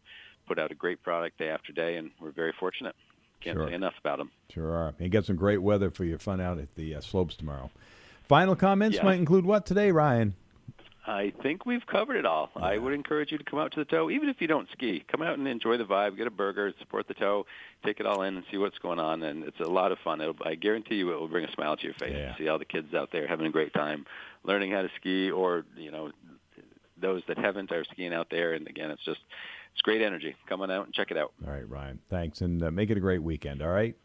put out a great product day after day, and we're very fortunate. Can't say enough about them. Sure are. And get some great weather for your fun out at the slopes tomorrow. Final comments might include what today, Ryan? I think we've covered it all. I would encourage you to come out to the tow, even if you don't ski. Come out and enjoy the vibe, get a burger, support the tow, take it all in and see what's going on. And it's a lot of fun. I guarantee you it will bring a smile to your face to see all the kids out there having a great time, learning how to ski, or, those that haven't are skiing out there. And, again, it's great energy. Come on out and check it out. All right, Ryan. Thanks, and make it a great weekend, all right?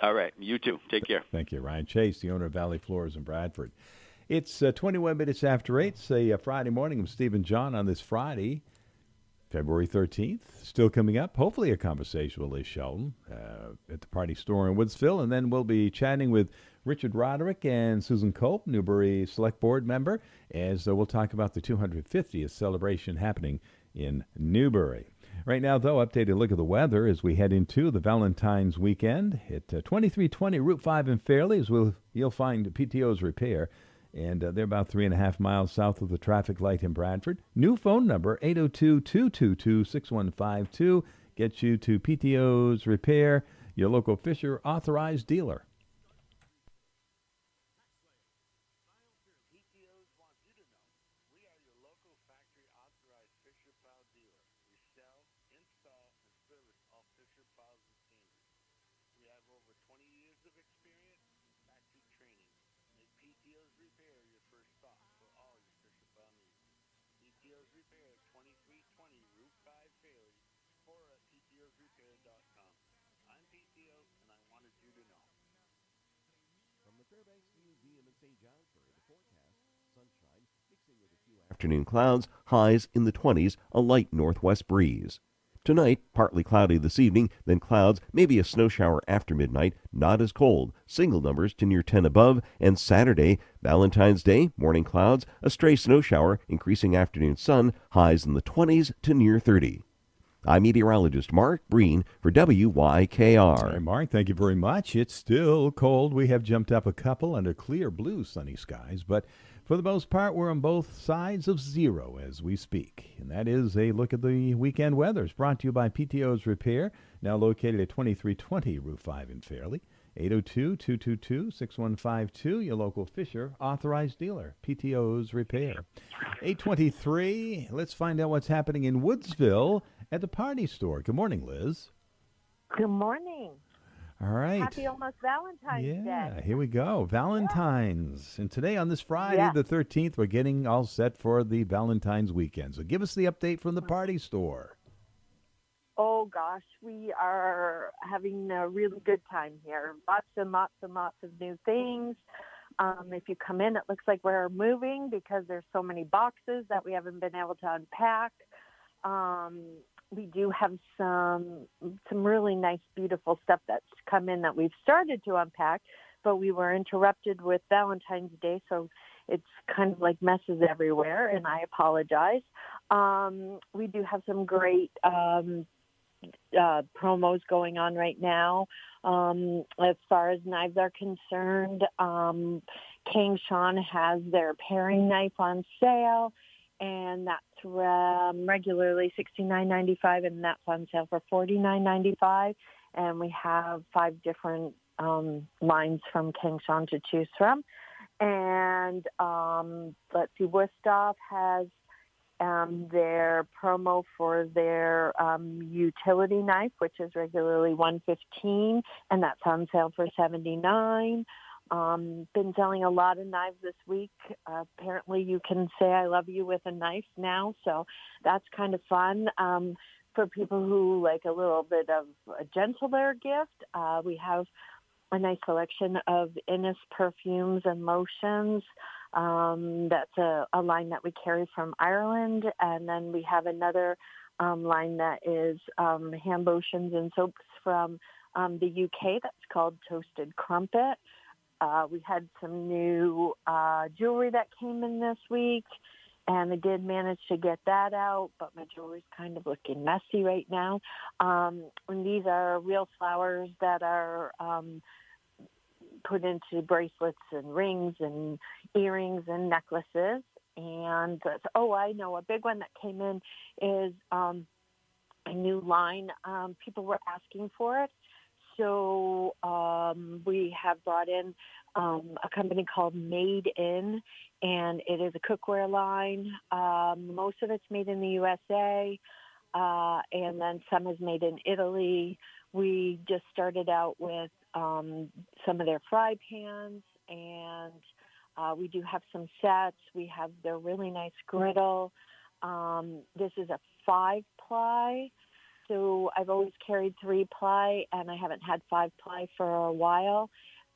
All right. You too. Take care. Thank you. Ryan Chase, the owner of Valley Floors in Bradford. It's 21 minutes after 8. It's a Friday morning with Steve and John on this Friday, February 13th. Still coming up, hopefully a conversation with Liz Shelton at the Party Store in Woodsville. And then we'll be chatting with Richard Roderick and Susan Cope, Newbury Select Board member, as we'll talk about the 250th celebration happening in Newbury. Right now, though, updated look at the weather as we head into the Valentine's weekend. At 2320 Route 5 in Fairleigh, you'll find PTO's Repair, and they're about 3.5 miles south of the traffic light in Bradford. New phone number, 802-222-6152, gets you to PTO's Repair, your local Fisher authorized dealer. We have over 20 years of experience, factory training. Make PTO's Repair, 2320 Route 5 Fairley, or at ptosrepair.com. I'm PTO, and I wanted you to know. From the Fairbanks Museum in St. Johnsbury, the forecast, sunshine mixing with a few afternoon clouds, highs in the 20s, a light northwest breeze. Tonight, partly cloudy this evening, then clouds, maybe a snow shower after midnight, not as cold, single numbers to near 10 above, and Saturday, Valentine's Day, morning clouds, a stray snow shower, increasing afternoon sun, highs in the 20s to near 30. I'm meteorologist Mark Breen for WYKR. Hey, Mark, thank you very much. It's still cold. We have jumped up a couple under clear blue sunny skies, but for the most part, we're on both sides of zero as we speak. And that is a look at the weekend weather. It's brought to you by PTO's Repair, now located at 2320 Route 5 in Fairley. 802-222-6152, your local Fisher authorized dealer, PTO's Repair. 823, let's find out what's happening in Woodsville at the Party Store. Good morning, Liz. Good morning. All right. Happy almost Valentine's Day. Yeah, here we go. Valentine's. And today on this Friday, the 13th, we're getting all set for the Valentine's weekend. So give us the update from the Party Store. Oh, gosh, we are having a really good time here. Lots and lots of new things. If you come in, it looks like we're moving because there's so many boxes that we haven't been able to unpack. We do have some really nice, beautiful stuff that's come in that we've started to unpack, but we were interrupted with Valentine's Day, so it's kind of like messes everywhere, and I apologize. We do have some great promos going on right now. As far as knives are concerned, King Sean has their paring knife on sale, and that's regularly $69.95, and that's on sale for $49.95. And we have 5 different lines from King Sean to choose from. And let's see, Wusthof has their promo for their utility knife, which is regularly $115, and that's on sale for $79. Been selling a lot of knives this week. Apparently you can say I love you with a knife now, so that's kind of fun. For people who like a little bit of a gentler gift, we have a nice selection of Innis perfumes and lotions. That's a line that we carry from Ireland. And then we have another line that is hand lotions and soaps from the UK that's called Toasted Crumpet. We had some new jewelry that came in this week, and I did manage to get that out, but my jewelry's kind of looking messy right now. And these are real flowers that are put into bracelets and rings and earrings and necklaces. And I know a big one that came in is a new line. People were asking for it. So we have brought in a company called Made In, and it is a cookware line. Most of it's made in the USA, and then some is made in Italy. We just started out with some of their fry pans, and we do have some sets. We have their really nice griddle. This is a 5-ply. So I've always carried 3-ply, and I haven't had 5-ply for a while.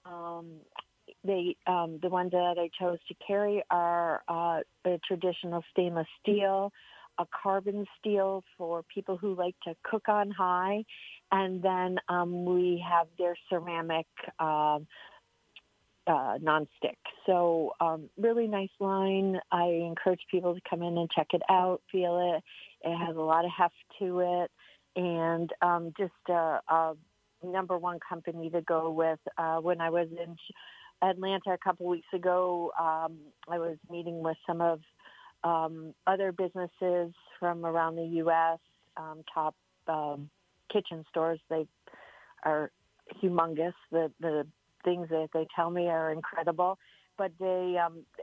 The ones that I chose to carry are a traditional stainless steel, a carbon steel for people who like to cook on high, and then we have their ceramic nonstick. So really nice line. I encourage people to come in and check it out, feel it. It has a lot of heft to it. And just a number one company to go with. When I was in Atlanta a couple weeks ago, I was meeting with some of other businesses from around the U.S., top kitchen stores. They are humongous. The things that they tell me are incredible. But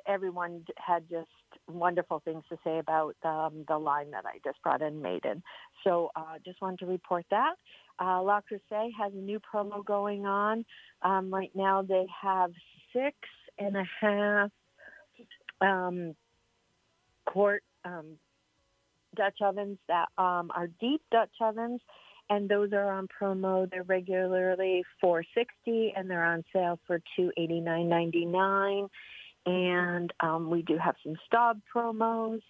everyone had just wonderful things to say about the line that I just brought in, Made In. So just wanted to report that. La Crusade has a new promo going on. Right now they have 6.5 quart Dutch ovens that are deep Dutch ovens, and those are on promo. They're regularly $460, and they're on sale for $289.99. And we do have some Staub promos,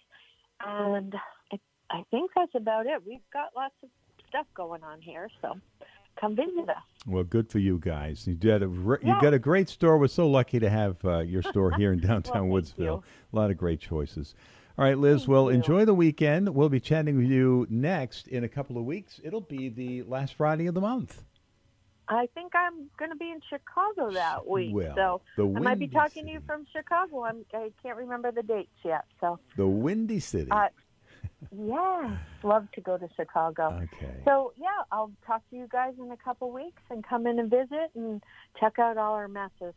and I think that's about it. We've got lots of stuff going on here, so come visit us. Well, good for you guys. You got a great store. We're so lucky to have your store here in downtown Woodsville. A lot of great choices. All right, Liz, enjoy the weekend. We'll be chatting with you next in a couple of weeks. It'll be the last Friday of the month. I think I'm going to be in Chicago that week, Well, so I might be talking to you from Chicago. I can't remember the dates yet. So the Windy City. Yeah, love to go to Chicago. Okay. So, yeah, I'll talk to you guys in a couple weeks and come in and visit and check out all our messes.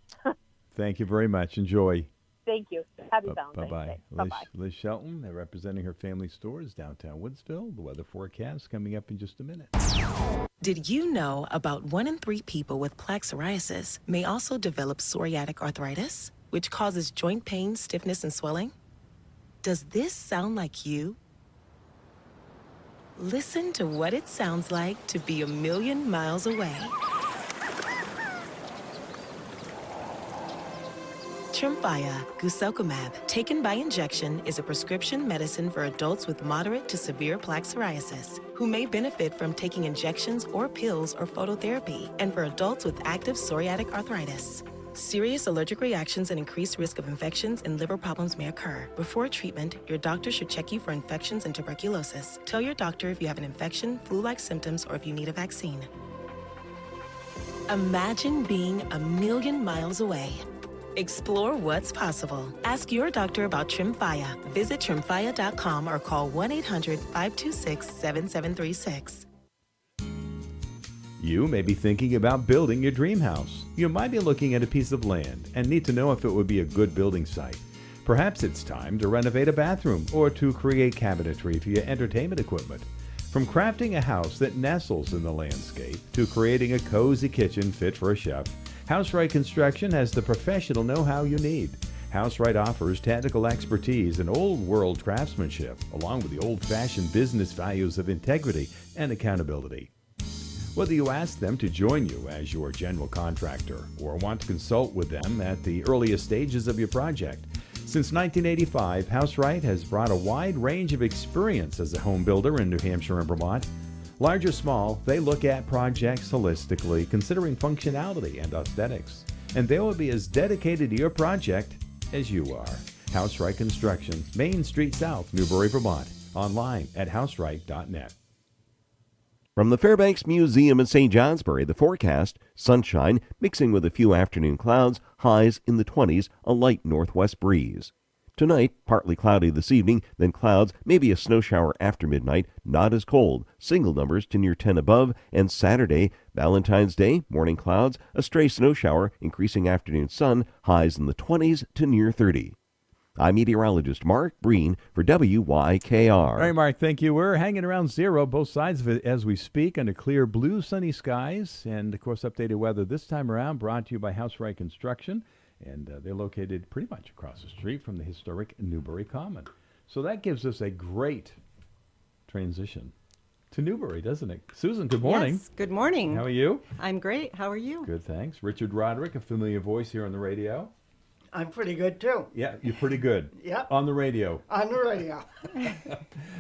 Thank you very much. Enjoy. Thank you. Happy Valentine's Bye-bye. Day. Bye-bye. Liz Shelton, representing her family stores downtown Woodsville. The weather forecast coming up in just a minute. Did you know about 1 in 3 people with plaque psoriasis may also develop psoriatic arthritis, which causes joint pain, stiffness, and swelling? Does this sound like you? Listen to what it sounds like to be a million miles away. Tremfya guselkumab, taken by injection, is a prescription medicine for adults with moderate to severe plaque psoriasis who may benefit from taking injections or pills or phototherapy, and for adults with active psoriatic arthritis. Serious allergic reactions and increased risk of infections and liver problems may occur. Before treatment, your doctor should check you for infections and tuberculosis. Tell your doctor if you have an infection, flu-like symptoms, or if you need a vaccine. Imagine being a million miles away. Explore what's possible. Ask your doctor about Tremfya. Visit Tremfya.com or call 1-800-526-7736. You may be thinking about building your dream house. You might be looking at a piece of land and need to know if it would be a good building site. Perhaps it's time to renovate a bathroom or to create cabinetry for your entertainment equipment. From crafting a house that nestles in the landscape to creating a cozy kitchen fit for a chef, HouseRight Construction has the professional know-how you need. HouseRight offers technical expertise and old-world craftsmanship, along with the old-fashioned business values of integrity and accountability. Whether you ask them to join you as your general contractor or want to consult with them at the earliest stages of your project, since 1985, HouseRight has brought a wide range of experience as a home builder in New Hampshire and Vermont. Large or small, they look at projects holistically, considering functionality and aesthetics. And they will be as dedicated to your project as you are. HouseRight Construction, Main Street South, Newbury, Vermont. Online at houseright.net. From the Fairbanks Museum in St. Johnsbury, the forecast: sunshine mixing with a few afternoon clouds, highs in the 20s, a light northwest breeze. Tonight, partly cloudy this evening, then clouds, maybe a snow shower after midnight, not as cold, single numbers to near 10 above, and Saturday, Valentine's Day, morning clouds, a stray snow shower, increasing afternoon sun, highs in the 20s to near 30. I'm meteorologist Mark Breen for WYKR. All right, Mark, thank you. We're hanging around zero, both sides of it as we speak, under clear blue, sunny skies. And, of course, updated weather this time around brought to you by HouseRight Construction. And they're located pretty much across the street from the historic Newbury Common. So that gives us a great transition to Newbury, doesn't it? Susan, good morning. Yes, good morning. How are you? I'm great. How are you? Good, thanks. Richard Roderick, a familiar voice here on the radio. I'm pretty good, too. Yeah, you're pretty good. Yep. On the radio. On the radio.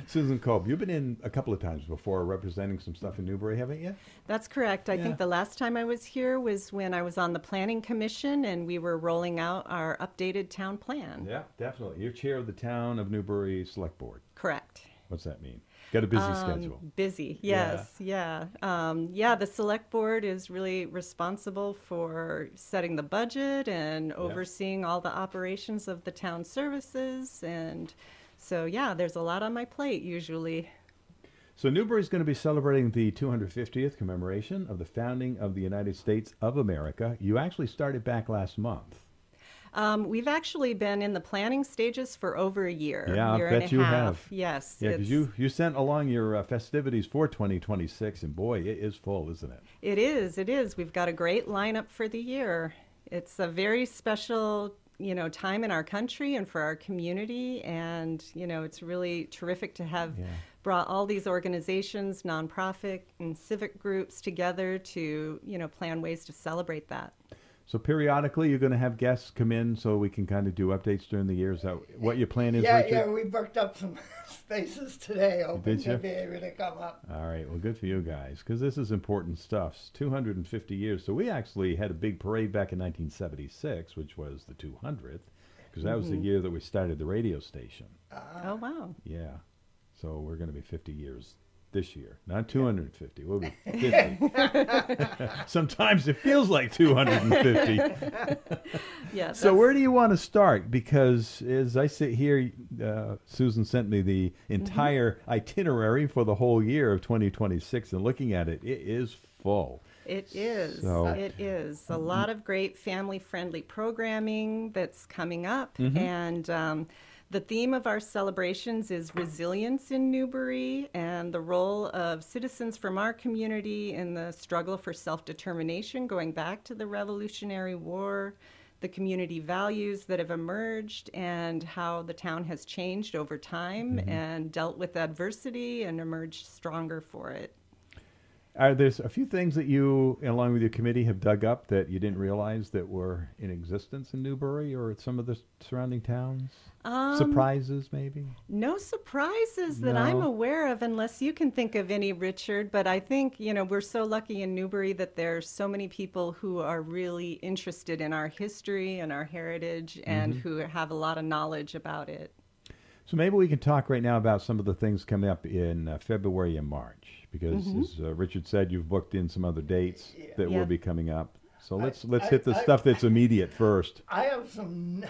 Susan Kolb, you've been in a couple of times before representing some stuff in Newbury, haven't you? That's correct. I think the last time I was here was when I was on the Planning Commission and we were rolling out our updated town plan. Yeah, definitely. You're chair of the Town of Newbury Select Board. Correct. What's that mean? Got a busy schedule. Busy, yes, yeah. The select board is really responsible for setting the budget and overseeing all the operations of the town services. And so, there's a lot on my plate usually. So Newbury's going to be celebrating the 250th commemoration of the founding of the United States of America. You actually started back last month. We've actually been in the planning stages for over a year. Yeah, year I bet and a you half. have. Yes. Yeah, because you sent along your festivities for 2026, and boy, it is full, isn't it? It is. We've got a great lineup for the year. It's a very special time in our country and for our community. And, it's really terrific to have brought all these organizations, nonprofit and civic groups together to, plan ways to celebrate that. So periodically you're going to have guests come in so we can kind of do updates during the year. Is that what your plan is, Richard? Yeah, we booked up some spaces today, hoping to be able to come up. All right, well, good for you guys, because this is important stuff. It's 250 years. So we actually had a big parade back in 1976, which was the 200th, because that was the year that we started the radio station. Oh, wow. Yeah. So we're going to be 50 years this year. Not 250. We'll be 50. Sometimes it feels like 250. Yeah. So where do you want to start? Because as I sit here, Susan sent me the entire itinerary for the whole year of 2026, and looking at it, it is full. It is. So, it is. A lot of great family-friendly programming that's coming up. And the theme of our celebrations is resilience in Newbury and the role of citizens from our community in the struggle for self-determination going back to the Revolutionary War, the community values that have emerged, and how the town has changed over time and dealt with adversity and emerged stronger for it. There's a few things that you, along with your committee, have dug up that you didn't realize that were in existence in Newbury or at some of the surrounding towns? Surprises, maybe? No surprises that I'm aware of, unless you can think of any, Richard. But I think, we're so lucky in Newbury that there's so many people who are really interested in our history and our heritage and who have a lot of knowledge about it. So maybe we can talk right now about some of the things coming up in February and March, because as Richard said, you've booked in some other dates that will be coming up. So let's hit the stuff that's immediate first. I have some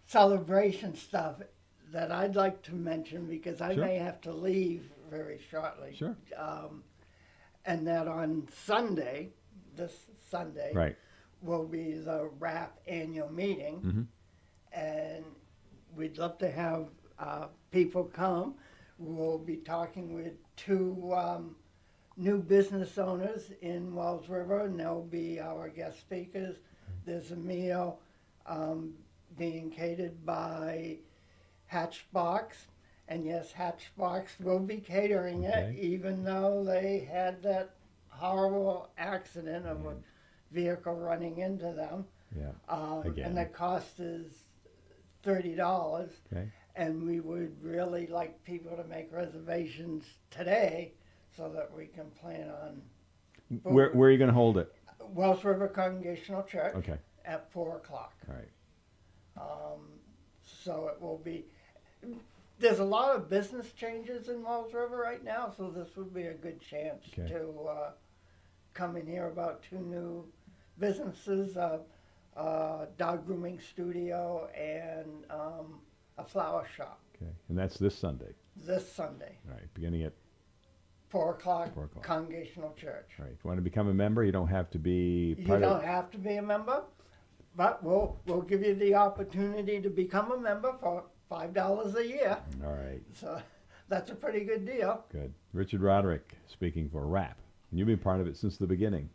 celebration stuff that I'd like to mention because I may have to leave very shortly. Sure. And that on Sunday, this Sunday, will be the RAP annual meeting. And we'd love to have people come. We'll be talking with two new business owners in Wells River, and they'll be our guest speakers. There's a meal being catered by Hatchbox, and yes, Hatchbox will be catering it, even though they had that horrible accident of a vehicle running into them. And the cost is $30. And we would really like people to make reservations today so that we can plan on. Where are you going to hold it? Wells River Congregational Church. At 4 o'clock. All right. So it will be. There's a lot of business changes in Wells River right now, so this would be a good chance to come and hear about two new businesses. Dog grooming studio and a flower shop. And that's this Sunday. This Sunday. All right, beginning at 4 o'clock. Congregational Church. All right. If you want to become a member, you don't have to be. You don't have to be a member, but we'll give you the opportunity to become a member for $5 a year. All right. So that's a pretty good deal. Good. Richard Roderick speaking for RAP, and you've been part of it since the beginning.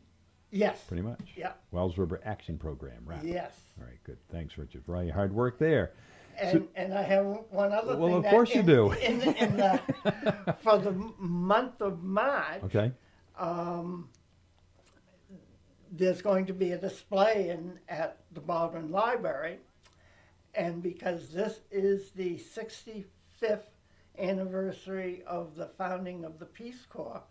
Yes. Pretty much. Yeah. Wells River Action Program, RAP. Yes. All right, good. Thanks, Richard, for all your hard work there. And I have one other thing. Well, of course you do. For the month of March, there's going to be a display at the Baldwin Library. And because this is the 65th anniversary of the founding of the Peace Corps,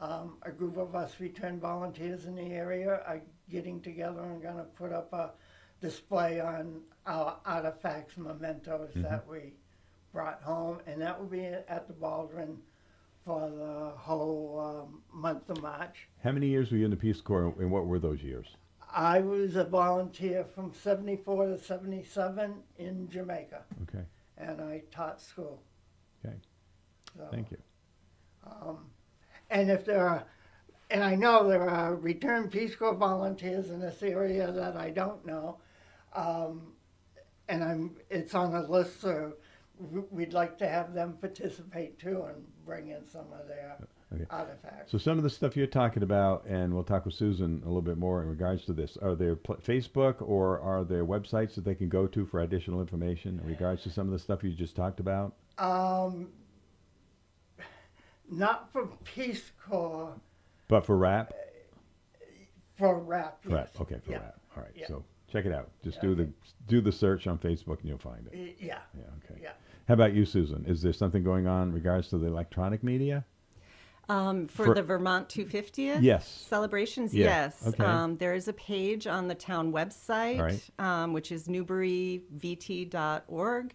a group of us returned volunteers in the area are getting together and going to put up a display on our artifacts, mementos that we brought home, and that will be at the Baldwin for the whole month of March. How many years were you in the Peace Corps, and what were those years? I was a volunteer from 74 to 77 in Jamaica. Okay. And I taught school. Okay. So, thank you. And if there are, and I know there are returned Peace Corps volunteers in this area that I don't know, and it's on a list, so we'd like to have them participate too and bring in some of their artifacts. So some of the stuff you're talking about, and we'll talk with Susan a little bit more in regards to this, are there Facebook or are there websites that they can go to for additional information in regards to some of the stuff you just talked about? Not for Peace Corps. But for RAP? For RAP, yes. RAP, okay, for RAP. All right, Yeah. so check it out. Just do the search on Facebook and you'll find it. Yeah. Yeah, okay. Yeah. How about you, Susan? Is there something going on in regards to the electronic media? For the Vermont 250th Yes. celebrations, Yeah. yes. Okay. There is a page on the town website, which is newburyvt.org.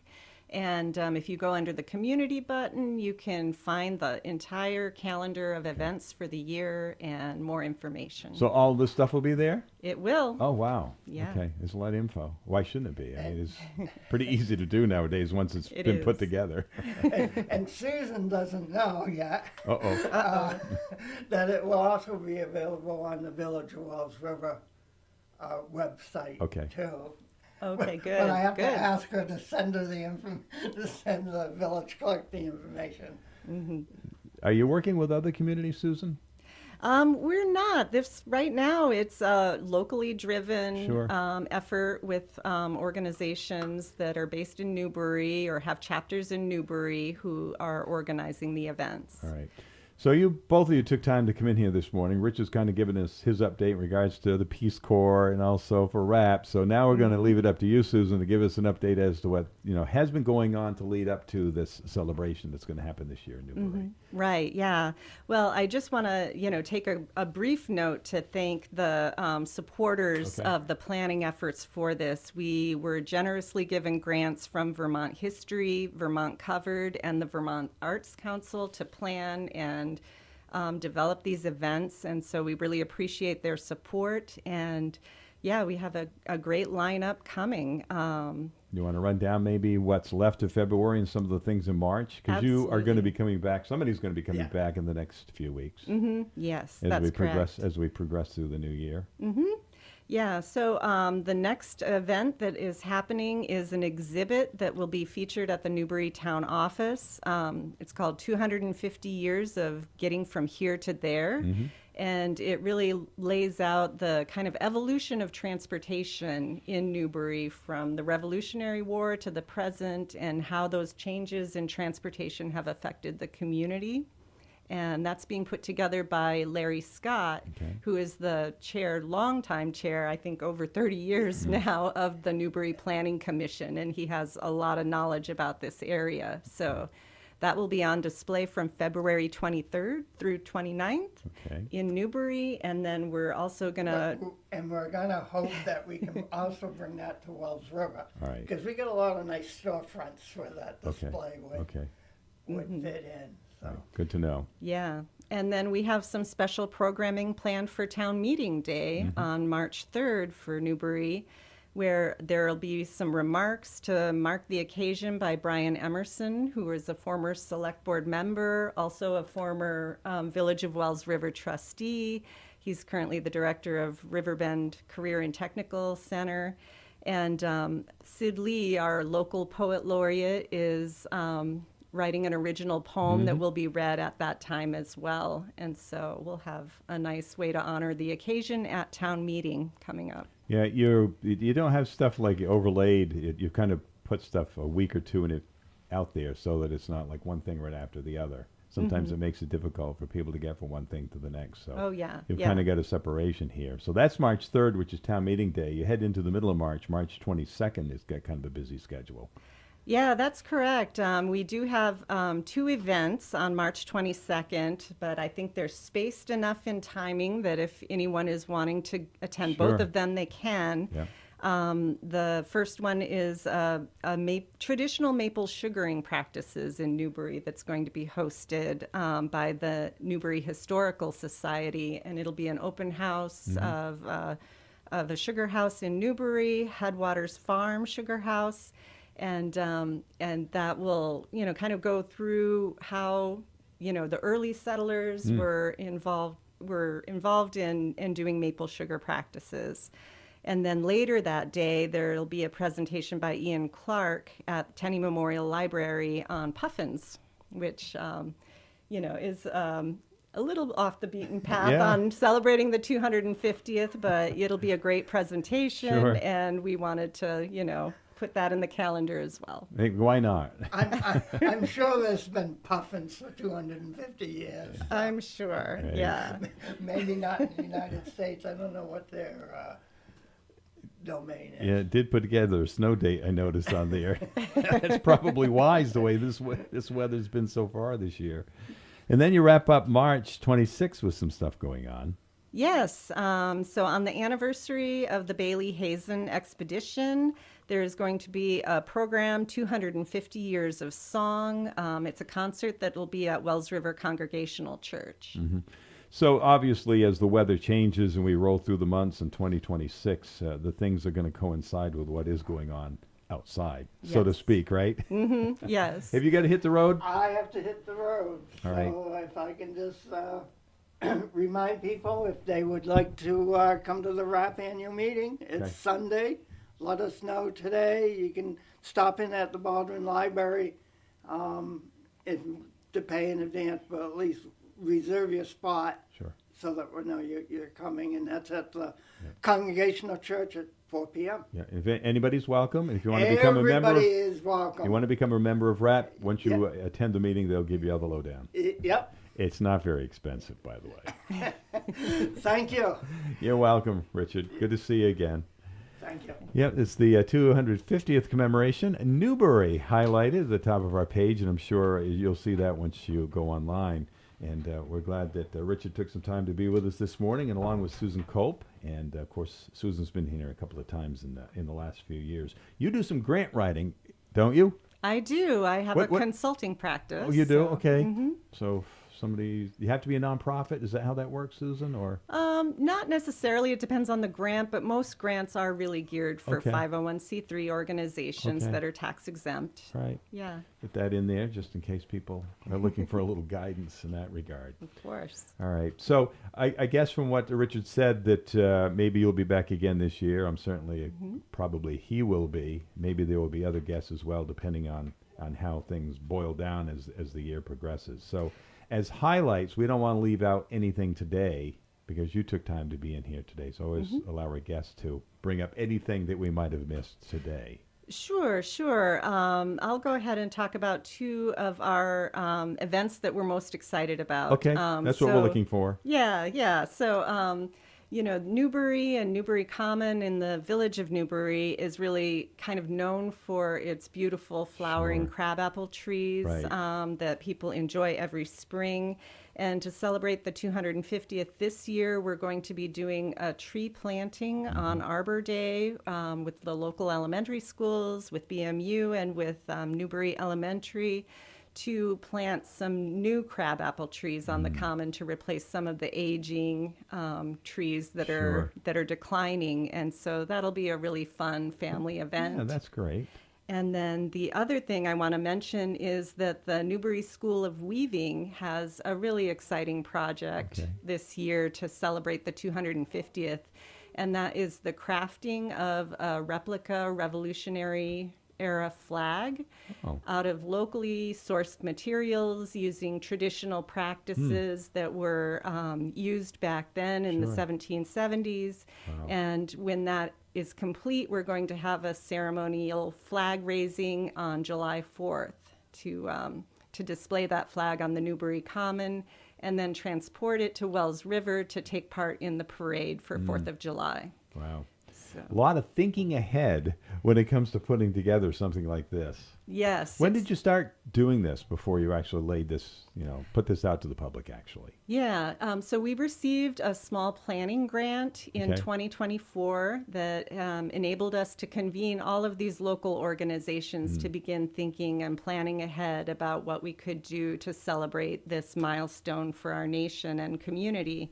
And if you go under the community button, you can find the entire calendar of events for the year and more information. So all this stuff will be there? It will. Oh, wow. Yeah. Okay, there's a lot of info. Why shouldn't it be? I mean, it's pretty easy to do nowadays once it's It been put is. together. And Susan doesn't know yet that it will also be available on the Village of Wells River website too. Okay, good. But I have to good. ask her to send her to send the village clerk the information. Mm-hmm. Are you working with other communities, Susan? We're not. This right now, it's a locally driven effort with organizations that are based in Newbury or have chapters in Newbury who are organizing the events. All right. So both of you took time to come in here this morning. Rich has kind of given us his update in regards to the Peace Corps and also for RAP. So now we're going to leave it up to you, Susan, to give us an update as to what has been going on to lead up to this celebration that's going to happen this year in Newbury. Mm-hmm. Right, yeah. Well, I just want to, take a brief note to thank the supporters of the planning efforts for this. We were generously given grants from Vermont History, Vermont Covered, and the Vermont Arts Council to plan and develop these events. And so we really appreciate their support. And yeah, we have a great lineup coming. You want to run down maybe what's left of February and some of the things in March? Because you are going to be coming back. Somebody's going to be coming back in the next few weeks. Mm-hmm. Yes, as that's we correct. As we progress through the new year. Mm-hmm. Yeah, so the next event that is happening is an exhibit that will be featured at the Newbury Town Office. It's called 250 Years of Getting From Here to There. Mm-hmm. And it really lays out the kind of evolution of transportation in Newbury from the Revolutionary War to the present and how those changes in transportation have affected the community. And that's being put together by Larry Scott, who is the longtime chair, I think over 30 years now, of the Newbury Planning Commission. And he has a lot of knowledge about this area. So that will be on display from February 23rd through 29th in Newbury. And then we're also going to... And we're going to hope that we can also bring that to Wells River. Right. Because we get a lot of nice storefronts where that display would fit in. So. Right. Good to know. Yeah. And then we have some special programming planned for Town Meeting Day on March 3rd for Newbury, where there will be some remarks to mark the occasion by Brian Emerson, who is a former Select Board member, also a former Village of Wells River trustee. He's currently the director of Riverbend Career and Technical Center. And Sid Lee, our local poet laureate, is writing an original poem that will be read at that time as well. And so we'll have a nice way to honor the occasion at town meeting coming up. Yeah, you don't have stuff like overlaid. You kind of put stuff a week or two in it out there so that it's not like one thing right after the other. Sometimes it makes it difficult for people to get from one thing to the next. So you've kind of got a separation here. So that's March 3rd, which is Town Meeting Day. You head into the middle of March. March 22nd has got kind of a busy schedule. Yeah, that's correct. We do have 2 events on March 22nd, but I think they're spaced enough in timing that if anyone is wanting to attend both of them, they can. Yeah. The first one is traditional maple sugaring practices in Newbury that's going to be hosted by the Newbury Historical Society, and it'll be an open house of the Sugar House in Newbury, Headwaters Farm Sugar House. And that will, kind of go through how, the early settlers were involved in doing maple sugar practices. And then later that day, there'll be a presentation by Ian Clark at Tenney Memorial Library on puffins, which, is a little off the beaten path Yeah. on celebrating the 250th, but it'll be a great presentation, Sure. and we wanted to, put that in the calendar as well. Hey, why not? I'm sure there's been puffins for 250 years. I'm sure, Right. yeah. Maybe not in the United States. I don't know what their domain is. Yeah, it did put together a snow date, I noticed on there. That's probably wise the way this weather's been so far this year. And then you wrap up March 26th with some stuff going on. Yes. So on the anniversary of the Bailey Hazen expedition, there's going to be a program, 250 Years of Song. It's a concert that will be at Wells River Congregational Church. Mm-hmm. So obviously, as the weather changes and we roll through the months in 2026, the things are going to coincide with what is going on outside, so to Yes. speak, right? Mm-hmm. Yes. Have you got to hit the road? I have to hit the road. All So if I can just remind people, if they would like to come to the RAP annual meeting, it's Okay. Sunday. Let us know today. You can stop in at the Baldwin Library to pay in advance, but at least reserve your spot. Sure. So that we know you're coming, and that's at the Congregational Church at 4 p.m. Yeah. If anybody's welcome, and if you want to become a member, Everybody is welcome. you want to become a member of RAP. Once you attend the meeting, they'll give you all the lowdown. Yep. It's not very expensive, by the way. Thank you. You're welcome, Richard. Good to see you again. Thank you. Yep, it's the 250th commemoration. Newbury highlighted at the top of our page, and I'm sure you'll see that once you go online. And we're glad that Richard took some time to be with us this morning, and along with Susan Culp. And, of course, Susan's been here a couple of times in the last few years. You do some grant writing, don't you? I do. I have What- a consulting practice. Oh, you do? so- Okay. Mhm. So you have to be a nonprofit? Is that how that works, Susan? Or Not necessarily. It depends on the grant, but most grants are really geared for Okay. 501c3 organizations Okay. that are tax exempt. Right. Yeah. Put that in there just in case people are looking for a little guidance in that regard. Of course. All right. So I guess from what Richard said that maybe you'll be back again this year. I'm certainly probably he will be. Maybe there will be other guests as well, depending on how things boil down as the year progresses. So as highlights, we don't want to leave out anything today because you took time to be in here today. So always allow our guests to bring up anything that we might have missed today. Sure. I'll go ahead and talk about two of our events that we're most excited about. Okay, that's what we're looking for. Yeah. So, Newbury and Newbury Common in the village of Newbury is really kind of known for its beautiful flowering crabapple trees Right. that people enjoy every spring. And to celebrate the 250th this year, we're going to be doing a tree planting on Arbor Day with the local elementary schools, with BMU, and with Newbury Elementary to plant some new crabapple trees on the common to replace some of the aging trees that are declining. And so that'll be a really fun family event. Yeah, that's great. And then the other thing I want to mention is that the Newbury School of Weaving has a really exciting project this year to celebrate the 250th, and that is the crafting of a replica Revolutionary era flag out of locally sourced materials using traditional practices that were used back then in the 1770s. Wow. And when that is complete, we're going to have a ceremonial flag raising on July 4th to display that flag on the Newbury Common and then transport it to Wells River to take part in the parade for 4th of July. Wow. A lot of thinking ahead when it comes to putting together something like this. Yes. When did you start doing this before you actually laid this, put this out to the public actually? Yeah. So we received a small planning grant in 2024 that enabled us to convene all of these local organizations to begin thinking and planning ahead about what we could do to celebrate this milestone for our nation and community.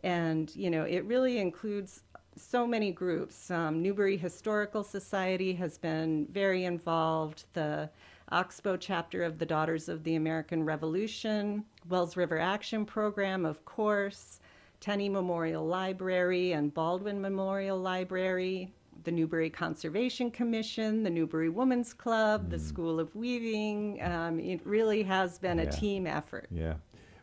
And, it really includes so many groups. Newbury Historical Society has been very involved. The Oxbow chapter of the Daughters of the American Revolution, Wells River Action Program, of course, Tenney Memorial Library and Baldwin Memorial Library, the Newbury Conservation Commission, the Newbury Women's Club, the School of Weaving. It really has been a team effort. Yeah.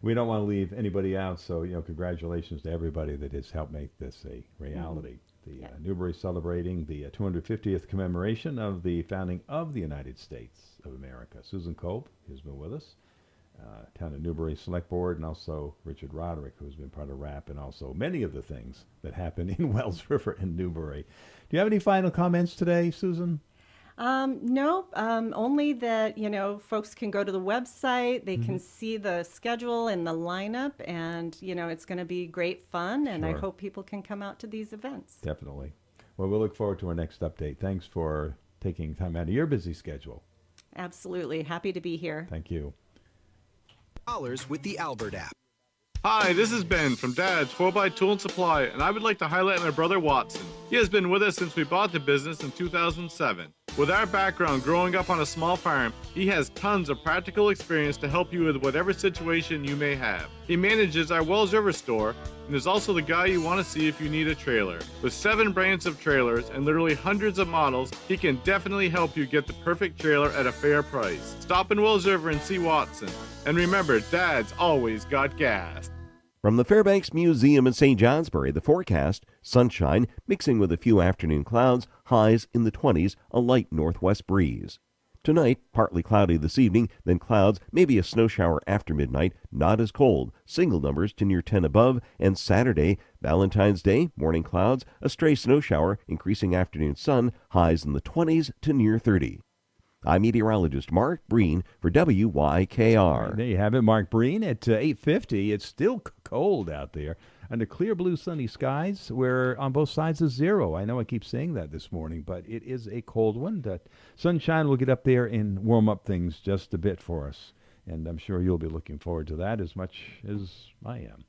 we don't want to leave anybody out. So, congratulations to everybody that has helped make this a reality. The Newbury celebrating the 250th commemoration of the founding of the United States of America. Susan Cope has been with us, Town of Newbury Select Board, and also Richard Roderick, who's been part of RAP, and also many of the things that happen in Wells River and Newbury. Do you have any final comments today, Susan? No, only that, folks can go to the website, they can see the schedule and the lineup, and, it's going to be great fun, and I hope people can come out to these events. Definitely. Well, we'll look forward to our next update. Thanks for taking time out of your busy schedule. Absolutely. Happy to be here. Thank you. With the Albert app. Hi, this is Ben from Dad's 4x Tool and Supply, and I would like to highlight my brother Watson. He has been with us since we bought the business in 2007. With our background growing up on a small farm, he has tons of practical experience to help you with whatever situation you may have. He manages our Wells River store and is also the guy you want to see if you need a trailer. With 7 brands of trailers and literally hundreds of models, he can definitely help you get the perfect trailer at a fair price. Stop in Wells River and see Watson. And remember, Dad's always got gas. From the Fairbanks Museum in St. Johnsbury, the forecast, sunshine mixing with a few afternoon clouds, highs in the 20s, a light northwest breeze. Tonight, partly cloudy this evening, then clouds, maybe a snow shower after midnight, not as cold, single numbers to near 10 above, and Saturday, Valentine's Day, morning clouds, a stray snow shower, increasing afternoon sun, highs in the 20s to near 30. I'm meteorologist Mark Breen for WYKR. There you have it, Mark Breen at 8:50. It's still cold out there under clear blue sunny skies. We're on both sides of zero. I know I keep saying that this morning, but it is a cold one. The sunshine will get up there and warm up things just a bit for us, and I'm sure you'll be looking forward to that as much as I am.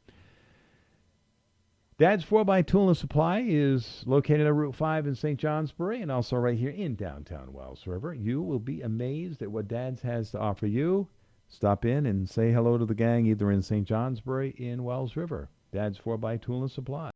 Dad's 4x Tool and Supply is located on Route 5 in St. Johnsbury and also right here in downtown Wells River. You will be amazed at what Dad's has to offer you. Stop in and say hello to the gang either in St. Johnsbury in Wells River. Dad's 4x Tool and Supply.